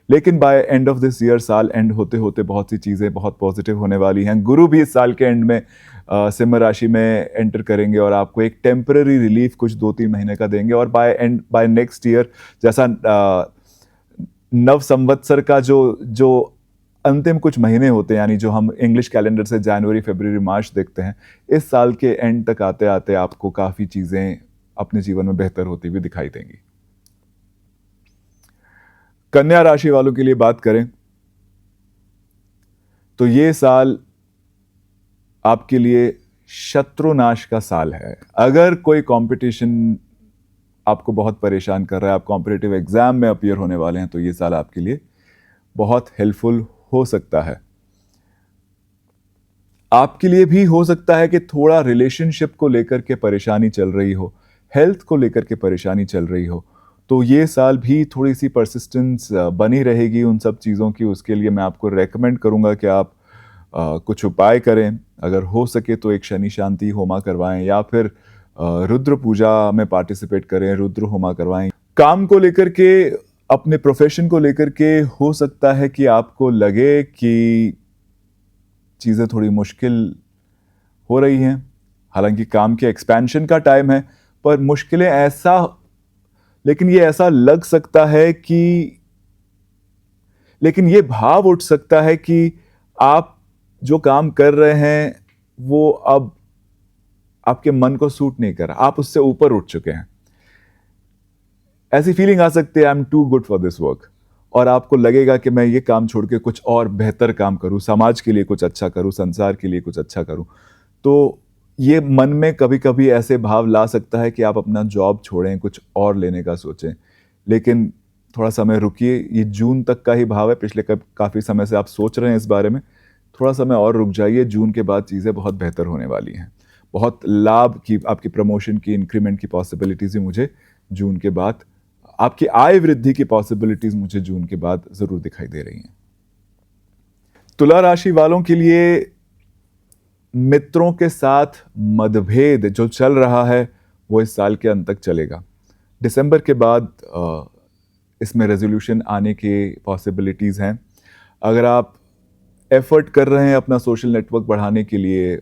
लेकिन by end of this year, साल एंड होते होते बहुत सी चीज़ें बहुत पॉजिटिव होने वाली हैं। गुरु भी इस साल के एंड में सिंह राशि में एंटर करेंगे और आपको एक टेम्पररी रिलीफ कुछ 2-3 महीने का देंगे। और बाय नेक्स्ट ईयर, जैसा नव संवत्सर का जो अंतिम कुछ महीने होते हैं, यानी जो हम इंग्लिश कैलेंडर से जनवरी, फरवरी, मार्च देखते हैं, इस साल के एंड तक आते आते आपको काफ़ी चीज़ें अपने जीवन में बेहतर होती हुई दिखाई देंगी। कन्या राशि वालों के लिए बात करें तो ये साल आपके लिए शत्रुनाश का साल है। अगर कोई कंपटीशन आपको बहुत परेशान कर रहा है, आप कॉम्पिटिटिव एग्जाम में अपीयर होने वाले हैं, तो ये साल आपके लिए बहुत हेल्पफुल हो सकता है। आपके लिए भी हो सकता है कि थोड़ा रिलेशनशिप को लेकर के परेशानी चल रही हो, हेल्थ को लेकर के परेशानी चल रही हो, तो ये साल भी थोड़ी सी परसिस्टेंस बनी रहेगी उन सब चीज़ों की। उसके लिए मैं आपको रेकमेंड करूंगा कि आप कुछ उपाय करें। अगर हो सके तो एक शनि शांति होमा करवाएं या फिर रुद्र पूजा में पार्टिसिपेट करें, रुद्र होमा करवाएं। काम को लेकर के, अपने प्रोफेशन को लेकर के हो सकता है कि आपको लगे कि चीज़ें थोड़ी मुश्किल हो रही हैं। हालांकि काम के एक्सपेंशन का टाइम है, पर मुश्किलें लेकिन ये ऐसा लग सकता है कि, लेकिन ये भाव उठ सकता है कि आप जो काम कर रहे हैं वो अब आपके मन को सूट नहीं कर रहा, आप उससे ऊपर उठ चुके हैं। ऐसी फीलिंग आ सकती है, I am too good for this work, और आपको लगेगा कि मैं ये काम छोड़ के कुछ और बेहतर काम करूं, समाज के लिए कुछ अच्छा करूं, संसार के लिए कुछ अच्छा करूं। तो ये मन में कभी कभी ऐसे भाव ला सकता है कि आप अपना जॉब छोड़ें, कुछ और लेने का सोचें। लेकिन थोड़ा समय रुकिए, ये जून तक का ही भाव है। पिछले काफ़ी समय से आप सोच रहे हैं इस बारे में, थोड़ा समय और रुक जाइए। जून के बाद चीज़ें बहुत बेहतर होने वाली हैं। बहुत लाभ की, आपकी प्रमोशन की, इंक्रीमेंट की पॉसिबिलिटीज़ भी मुझे जून के बाद, आपकी आय वृद्धि की पॉसिबिलिटीज़ मुझे जून के बाद ज़रूर दिखाई दे रही हैं। तुला राशि वालों के लिए मित्रों के साथ मतभेद जो चल रहा है वो इस साल के अंत तक चलेगा। दिसंबर के बाद इसमें रेजोल्यूशन आने के पॉसिबिलिटीज़ हैं। अगर आप एफर्ट कर रहे हैं अपना सोशल नेटवर्क बढ़ाने के लिए,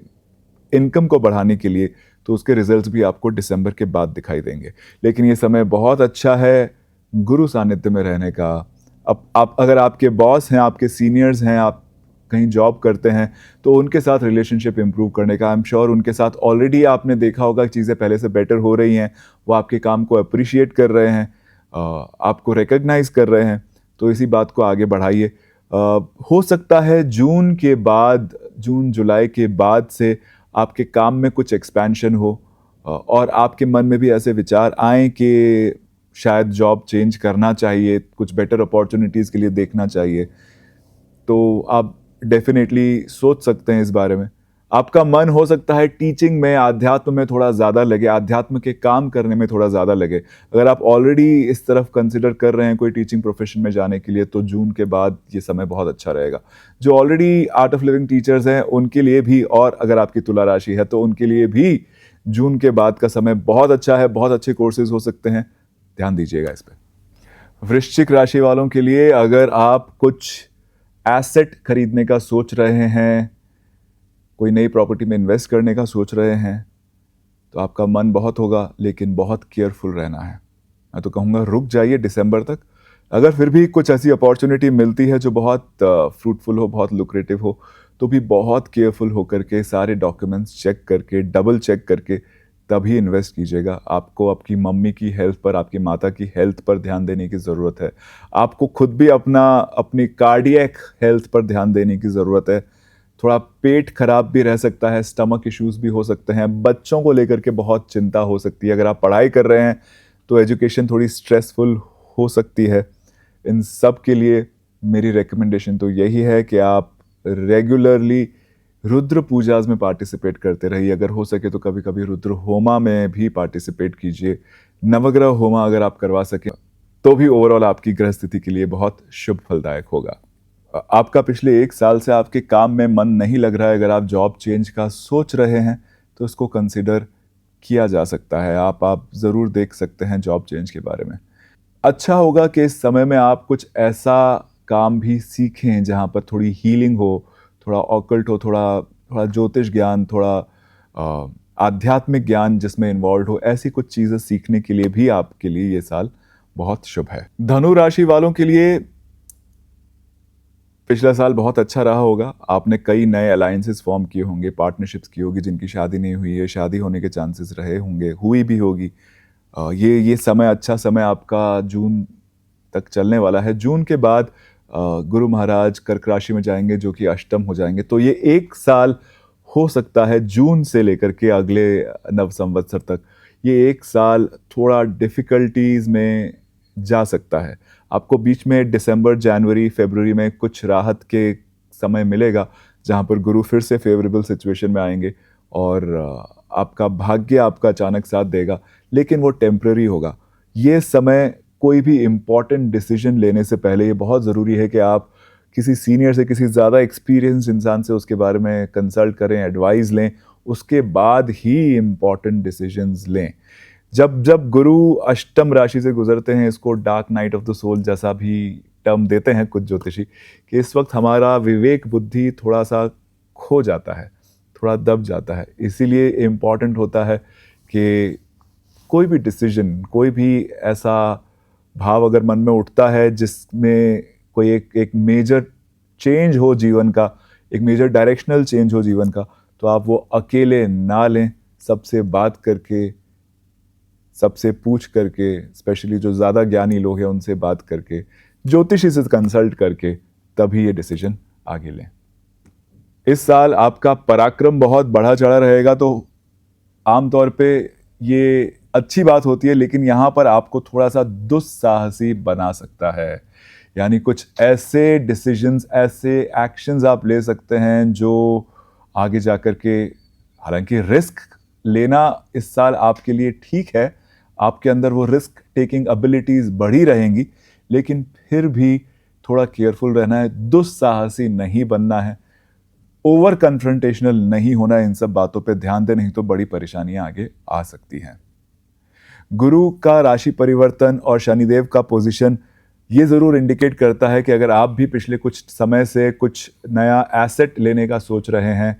इनकम को बढ़ाने के लिए, तो उसके रिजल्ट्स भी आपको दिसंबर के बाद दिखाई देंगे। लेकिन ये समय बहुत अच्छा है गुरु सानिध्य में रहने का। अब आप, अगर आपके बॉस हैं, आपके सीनियर्स हैं, आप कहीं जॉब करते हैं, तो उनके साथ रिलेशनशिप इंप्रूव करने का, आई एम श्योर उनके साथ ऑलरेडी आपने देखा होगा कि चीज़ें पहले से बेटर हो रही हैं। वो आपके काम को अप्रिशिएट कर रहे हैं, आपको रिकग्नाइज कर रहे हैं, तो इसी बात को आगे बढ़ाइए। हो सकता है जून के बाद, जून जुलाई के बाद से आपके काम में कुछ एक्सपेंशन हो और आपके मन में भी ऐसे विचार आए कि शायद जॉब चेंज करना चाहिए, कुछ बेटर अपॉर्चुनिटीज़ के लिए देखना चाहिए। तो आप डेफिनेटली सोच सकते हैं इस बारे में। आपका मन हो सकता है टीचिंग में, आध्यात्म में थोड़ा ज़्यादा लगे, आध्यात्म के काम करने में थोड़ा ज़्यादा लगे। अगर आप ऑलरेडी इस तरफ कंसिडर कर रहे हैं कोई टीचिंग प्रोफेशन में जाने के लिए, तो जून के बाद ये समय बहुत अच्छा रहेगा। जो already art of living teachers हैं उनके लिए भी, और अगर आपकी तुला राशि है तो उनके लिए भी जून के बाद का समय बहुत अच्छा है। बहुत अच्छे कोर्सेज हो सकते हैं, ध्यान दीजिएगा इस पर। वृश्चिक राशि वालों के लिए, अगर आप कुछ एसेट खरीदने का सोच रहे हैं, कोई नई प्रॉपर्टी में इन्वेस्ट करने का सोच रहे हैं, तो आपका मन बहुत होगा, लेकिन बहुत केयरफुल रहना है। मैं तो कहूँगा रुक जाइए दिसंबर तक। अगर फिर भी कुछ ऐसी अपॉर्चुनिटी मिलती है जो बहुत फ्रूटफुल हो, बहुत लुक्रेटिव हो, तो भी बहुत केयरफुल होकर के, सारे डॉक्यूमेंट्स चेक करके, डबल चेक करके तभी इन्वेस्ट कीजिएगा। आपको आपकी मम्मी की हेल्थ पर, आपकी माता की हेल्थ पर ध्यान देने की ज़रूरत है। आपको खुद भी अपनी कार्डियक हेल्थ पर ध्यान देने की ज़रूरत है। थोड़ा पेट खराब भी रह सकता है, स्टमक इश्यूज भी हो सकते हैं, बच्चों को लेकर के बहुत चिंता हो सकती है। अगर आप पढ़ाई कर रहे हैं तो एजुकेशन थोड़ी स्ट्रेसफुल हो सकती है। इन सब के लिए मेरी रिकमेंडेशन तो यही है कि आप रेगुलरली रुद्र पूजाज में पार्टिसिपेट करते रहिए। अगर हो सके तो कभी कभी रुद्र होमा में भी पार्टिसिपेट कीजिए। नवग्रह होमा अगर आप करवा सकें तो भी ओवरऑल आपकी ग्रह स्थिति के लिए बहुत शुभ फलदायक होगा। आपका पिछले 1 साल से आपके काम में मन नहीं लग रहा है, अगर आप जॉब चेंज का सोच रहे हैं तो इसको कंसिडर किया जा सकता है। आप ज़रूर देख सकते हैं जॉब चेंज के बारे में। अच्छा होगा कि इस समय में आप कुछ ऐसा काम भी सीखें जहाँ पर थोड़ी हीलिंग हो, थोड़ा ऑकल्ट हो, थोड़ा थोड़ा ज्योतिष ज्ञान, थोड़ा आध्यात्मिक ज्ञान जिसमें इन्वॉल्व हो। ऐसी कुछ चीज़ें सीखने के लिए भी आपके लिए ये साल बहुत शुभ है। धनु राशि वालों के लिए पिछला साल बहुत अच्छा रहा होगा। आपने कई नए अलायंसेस फॉर्म किए होंगे, पार्टनरशिप्स की होगी, जिनकी शादी नहीं हुई है, शादी होने के चांसेस रहे होंगे, हुई भी होगी। ये समय, अच्छा समय आपका जून तक चलने वाला है। जून के बाद गुरु महाराज कर्क राशि में जाएंगे, जो कि अष्टम हो जाएंगे। तो ये एक साल हो सकता है, जून से लेकर के अगले नव संवत्सर तक, ये एक साल थोड़ा डिफ़िकल्टीज़ में जा सकता है। आपको बीच में दिसंबर, जनवरी, फरवरी में कुछ राहत के समय मिलेगा, जहाँ पर गुरु फिर से फेवरेबल सिचुएशन में आएंगे और आपका भाग्य आपका अचानक साथ देगा, लेकिन वो टेम्पररी होगा। ये समय कोई भी इम्पॉर्टेंट डिसीजन लेने से पहले ये बहुत ज़रूरी है कि आप किसी सीनियर से, किसी ज़्यादा एक्सपीरियंस इंसान से उसके बारे में कंसल्ट करें, एडवाइस लें, उसके बाद ही इम्पॉर्टेंट डिसीजंस लें। जब जब गुरु अष्टम राशि से गुजरते हैं, इसको dark night of the soul जैसा भी टर्म देते हैं कुछ ज्योतिषी, कि इस वक्त हमारा विवेक बुद्धि थोड़ा सा खो जाता है, थोड़ा दब जाता है। इसीलिए इम्पॉर्टेंट होता है कि कोई भी डिसीजन, कोई भी ऐसा भाव अगर मन में उठता है जिसमें कोई एक मेजर चेंज हो जीवन का, एक मेजर डायरेक्शनल चेंज हो जीवन का, तो आप वो अकेले ना लें, सबसे बात करके, सबसे पूछ करके, स्पेशली जो ज़्यादा ज्ञानी लोग हैं उनसे बात करके, ज्योतिषी से कंसल्ट करके, तभी ये डिसीजन आगे लें। इस साल आपका पराक्रम बहुत बढ़ा चढ़ा रहेगा, तो आमतौर पे ये अच्छी बात होती है, लेकिन यहाँ पर आपको थोड़ा सा दुस्साहसी बना सकता है। यानी कुछ ऐसे डिसीजंस, ऐसे एक्शंस आप ले सकते हैं जो आगे जाकर के, हालांकि रिस्क लेना इस साल आपके लिए ठीक है, आपके अंदर वो रिस्क टेकिंग एबिलिटीज़ बढ़ी रहेंगी, लेकिन फिर भी थोड़ा केयरफुल रहना है, दुस्साहसी नहीं बनना है, ओवर कन्फ्रंटेशनल नहीं होना है। इन सब बातों पे ध्यान दें, नहीं तो बड़ी परेशानियां आगे आ सकती हैं। गुरु का राशि परिवर्तन और शनिदेव का पोजीशन ये ज़रूर इंडिकेट करता है कि अगर आप भी पिछले कुछ समय से कुछ नया एसेट लेने का सोच रहे हैं,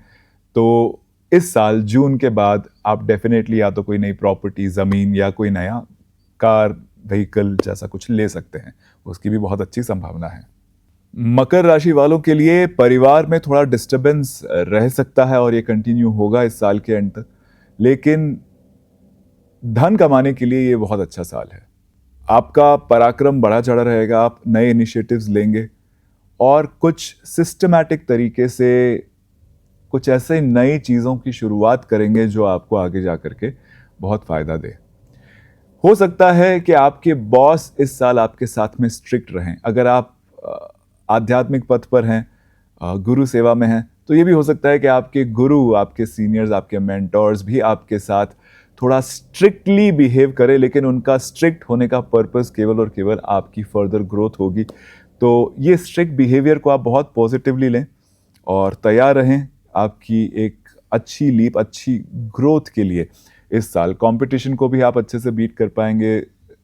तो इस साल जून के बाद आप डेफिनेटली या तो कोई नई प्रॉपर्टी, ज़मीन या कोई नया कार, व्हीकल जैसा कुछ ले सकते हैं। उसकी भी बहुत अच्छी संभावना है। मकर राशि वालों के लिए परिवार में थोड़ा डिस्टर्बेंस रह सकता है और ये कंटिन्यू होगा इस साल के एंड तक, लेकिन धन कमाने के लिए ये बहुत अच्छा साल है। आपका पराक्रम बढ़ा चढ़ा रहेगा, आप नए इनिशिएटिव्स लेंगे और कुछ सिस्टमैटिक तरीके से कुछ ऐसे नई चीज़ों की शुरुआत करेंगे जो आपको आगे जा करके बहुत फ़ायदा दे। हो सकता है कि आपके बॉस इस साल आपके साथ में स्ट्रिक्ट रहें। अगर आप आध्यात्मिक पथ पर हैं, गुरु सेवा में हैं, तो ये भी हो सकता है कि आपके गुरु, आपके सीनियर्स, आपके मेंटोर्स भी आपके साथ थोड़ा स्ट्रिक्टली बिहेव करें, लेकिन उनका स्ट्रिक्ट होने का पर्पस केवल और केवल आपकी फर्दर ग्रोथ होगी। तो ये स्ट्रिक्ट बिहेवियर को आप बहुत पॉजिटिवली लें और तैयार रहें आपकी एक अच्छी लीप, अच्छी ग्रोथ के लिए। इस साल कंपटीशन को भी आप अच्छे से बीट कर पाएंगे।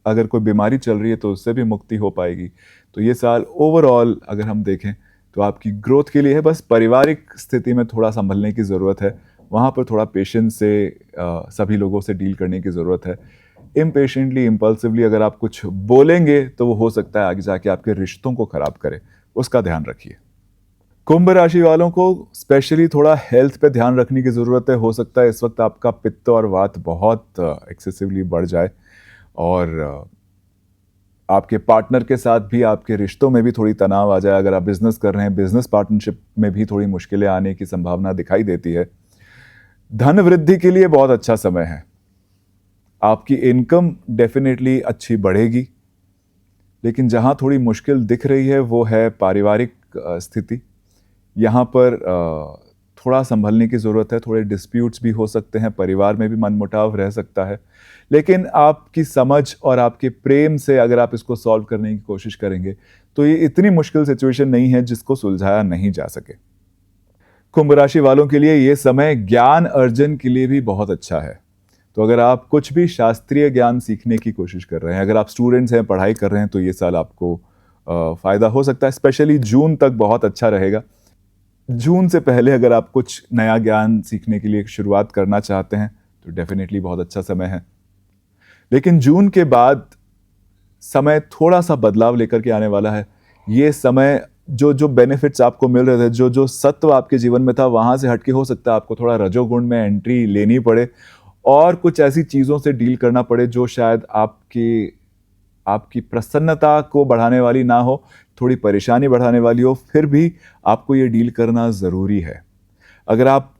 अगर कोई बीमारी चल रही है तो उससे भी मुक्ति हो पाएगी। तो ये साल ओवरऑल अगर हम देखें तो आपकी ग्रोथ के लिए है। बस पारिवारिक स्थिति में थोड़ा संभलने की ज़रूरत है, वहाँ पर थोड़ा पेशेंस से सभी लोगों से डील करने की ज़रूरत है। इम्पेशेंटली, इम्पल्सिवली अगर आप कुछ बोलेंगे तो वो हो सकता है आगे जाके आपके रिश्तों को ख़राब करे, उसका ध्यान रखिए। कुंभ राशि वालों को स्पेशली थोड़ा हेल्थ पे ध्यान रखने की ज़रूरत है। हो सकता है इस वक्त आपका पित्त और वात बहुत एक्सेसिवली बढ़ जाए और आपके पार्टनर के साथ भी, आपके रिश्तों में भी थोड़ी तनाव आ जाए। अगर आप बिजनेस कर रहे हैं, बिजनेस पार्टनरशिप में भी थोड़ी मुश्किलें आने की संभावना दिखाई देती है। धन वृद्धि के लिए बहुत अच्छा समय है। आपकी इनकम डेफिनेटली अच्छी बढ़ेगी, लेकिन जहाँ थोड़ी मुश्किल दिख रही है वो है पारिवारिक स्थिति। यहाँ पर थोड़ा संभलने की ज़रूरत है। थोड़े डिस्प्यूट्स भी हो सकते हैं, परिवार में भी मनमुटाव रह सकता है, लेकिन आपकी समझ और आपके प्रेम से अगर आप इसको सॉल्व करने की कोशिश करेंगे तो ये इतनी मुश्किल सिचुएशन नहीं है जिसको सुलझाया नहीं जा सके। कुंभ राशि वालों के लिए ये समय ज्ञान अर्जन के लिए भी बहुत अच्छा है। तो अगर आप कुछ भी शास्त्रीय ज्ञान सीखने की कोशिश कर रहे हैं, अगर आप स्टूडेंट्स हैं, पढ़ाई कर रहे हैं, तो ये साल आपको फ़ायदा हो सकता है। स्पेशली जून तक बहुत अच्छा रहेगा। जून से पहले अगर आप कुछ नया ज्ञान सीखने के लिए शुरुआत करना चाहते हैं तो डेफिनेटली बहुत अच्छा समय है। लेकिन जून के बाद समय थोड़ा सा बदलाव लेकर के आने वाला है। ये समय जो जो बेनिफिट्स आपको मिल रहे थे, जो जो सत्व आपके जीवन में था, वहाँ से हटके हो सकता है आपको थोड़ा रजोगुण में एंट्री लेनी पड़े और कुछ ऐसी चीज़ों से डील करना पड़े जो शायद आपकी प्रसन्नता को बढ़ाने वाली ना हो, थोड़ी परेशानी बढ़ाने वाली हो, फिर भी आपको ये डील करना ज़रूरी है। अगर आप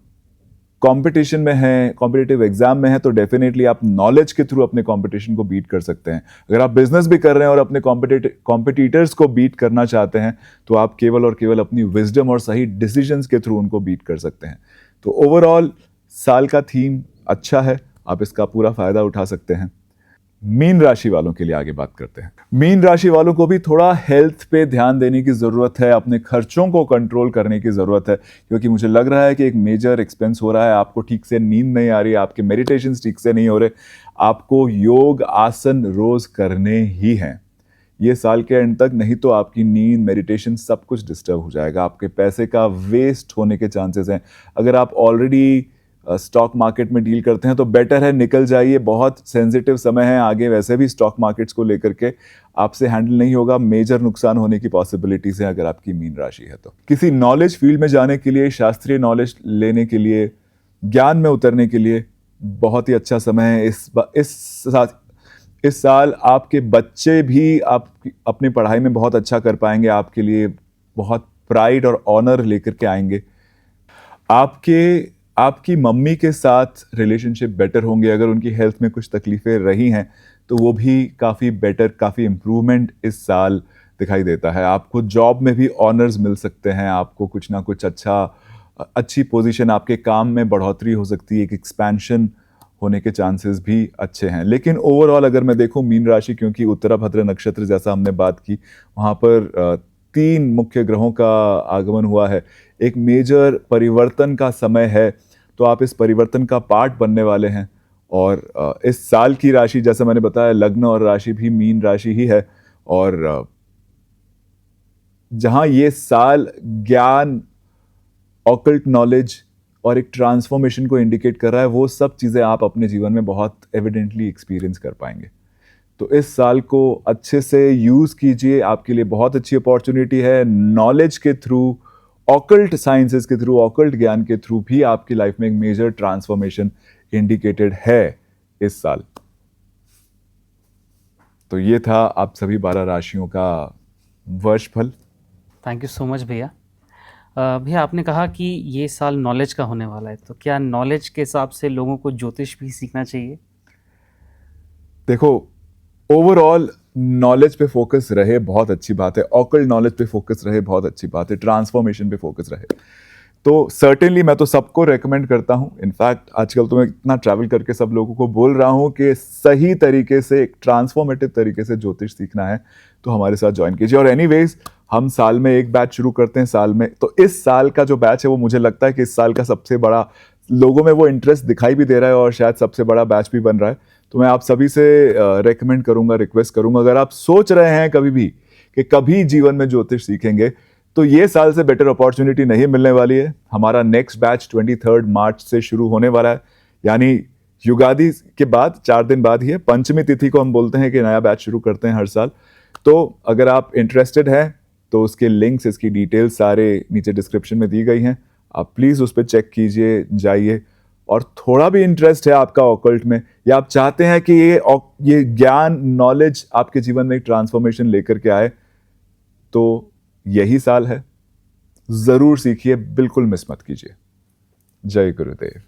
कंपटीशन में हैं, कॉम्पिटिटिव एग्जाम में हैं, तो डेफिनेटली आप नॉलेज के थ्रू अपने कंपटीशन को बीट कर सकते हैं। अगर आप बिजनेस भी कर रहे हैं और अपने कॉम्पिटिटर्स को बीट करना चाहते हैं, तो आप केवल और केवल अपनी विजडम और सही डिसीजंस के थ्रू उनको बीट कर सकते हैं। तो ओवरऑल साल का थीम अच्छा है, आप इसका पूरा फायदा उठा सकते हैं। मीन राशि वालों के लिए आगे बात करते हैं। मीन राशि वालों को भी थोड़ा हेल्थ पे ध्यान देने की ज़रूरत है, अपने खर्चों को कंट्रोल करने की ज़रूरत है, क्योंकि मुझे लग रहा है कि एक मेजर एक्सपेंस हो रहा है। आपको ठीक से नींद नहीं आ रही, आपके मेडिटेशंस ठीक से नहीं हो रहे, आपको योग आसन रोज़ करने ही हैं ये साल के एंड तक, नहीं तो आपकी नींद, मेडिटेशन सब कुछ डिस्टर्ब हो जाएगा। आपके पैसे का वेस्ट होने के चांसेस हैं। अगर आप ऑलरेडी स्टॉक मार्केट में डील करते हैं तो बेटर है निकल जाइए, बहुत सेंसिटिव समय है आगे। वैसे भी स्टॉक मार्केट्स को लेकर के आपसे हैंडल नहीं होगा, मेजर नुकसान होने की पॉसिबिलिटीज है अगर आपकी मीन राशि है तो। किसी नॉलेज फील्ड में जाने के लिए, शास्त्रीय नॉलेज लेने के लिए, ज्ञान में उतरने के लिए बहुत ही अच्छा समय है। इस साल आपके बच्चे भी आप अपनी पढ़ाई में बहुत अच्छा कर पाएंगे, आपके लिए बहुत प्राइड और ऑनर लेकर के आएंगे। आपकी मम्मी के साथ रिलेशनशिप बेटर होंगे। अगर उनकी हेल्थ में कुछ तकलीफ़ें रही हैं तो वो भी काफ़ी बेटर, काफ़ी इम्प्रूवमेंट इस साल दिखाई देता है। आपको जॉब में भी ऑनर्स मिल सकते हैं, आपको कुछ ना कुछ अच्छी पोजीशन, आपके काम में बढ़ोतरी हो सकती है, एक एक्सपेंशन होने के चांसेस भी अच्छे हैं। लेकिन ओवरऑल अगर मैं देखूं मीन राशि, क्योंकि उत्तराभद्र नक्षत्र जैसा हमने बात की, वहाँ पर 3 मुख्य ग्रहों का आगमन हुआ है, एक मेजर परिवर्तन का समय है, तो आप इस परिवर्तन का पार्ट बनने वाले हैं। और इस साल की राशि, जैसा मैंने बताया, लग्न और राशि भी मीन राशि ही है। और जहां ये साल ज्ञान, ऑकल्ट नॉलेज और एक ट्रांसफॉर्मेशन को इंडिकेट कर रहा है, वो सब चीज़ें आप अपने जीवन में बहुत एविडेंटली एक्सपीरियंस कर पाएंगे। तो इस साल को अच्छे से यूज़ कीजिए, आपके लिए बहुत अच्छी अपॉर्चुनिटी है। नॉलेज के थ्रू, ऑकल्ट साइंसेस के थ्रू, ऑकल्ट ज्ञान के थ्रू भी आपकी लाइफ में एक मेजर ट्रांसफॉर्मेशन इंडिकेटेड है इस साल। तो ये था आप सभी 12 राशियों का वर्षफल। थैंक यू सो मच भैया। भैया आपने कहा कि ये साल नॉलेज का होने वाला है, तो क्या नॉलेज के हिसाब से लोगों को ज्योतिष भी सीखना चाहिए? देखो, ओवरऑल नॉलेज पे फोकस रहे, बहुत अच्छी बात है। ऑकल्ट नॉलेज पे फोकस रहे, बहुत अच्छी बात है। ट्रांसफॉर्मेशन पे फोकस रहे, तो सर्टेनली मैं तो सबको रेकमेंड करता हूँ। इनफैक्ट आजकल तो मैं इतना ट्रैवल करके सब लोगों को बोल रहा हूँ कि सही तरीके से, एक ट्रांसफॉर्मेटिव तरीके से ज्योतिष सीखना है तो हमारे साथ ज्वाइन कीजिए। और एनीवेज हम साल में एक बैच शुरू करते हैं साल में, तो इस साल का जो बैच है वो मुझे लगता है कि इस साल का सबसे बड़ा, लोगों में वो इंटरेस्ट दिखाई भी दे रहा है और शायद सबसे बड़ा बैच भी बन रहा है। तो मैं आप सभी से रेकमेंड करूंगा, रिक्वेस्ट करूंगा, अगर आप सोच रहे हैं कभी भी कि कभी जीवन में ज्योतिष सीखेंगे, तो ये साल से बेटर अपॉर्चुनिटी नहीं मिलने वाली है। हमारा नेक्स्ट बैच 23 मार्च से शुरू होने वाला है, यानी युगादि के बाद 4 दिन बाद ही है। पंचमी तिथि को हम बोलते हैं कि नया बैच शुरू करते हैं हर साल। तो अगर आप इंटरेस्टेड हैं तो उसके लिंक्स, इसकी डिटेल्स सारे नीचे डिस्क्रिप्शन में दी गई हैं, आप प्लीज़ उस पर चेक कीजिए, जाइए। और थोड़ा भी इंटरेस्ट है आपका ऑकल्ट में, या आप चाहते हैं कि ये ज्ञान, नॉलेज आपके जीवन में एक ट्रांसफॉर्मेशन लेकर के आए, तो यही साल है। जरूर सीखिए, बिल्कुल मिस मत कीजिए। जय गुरुदेव।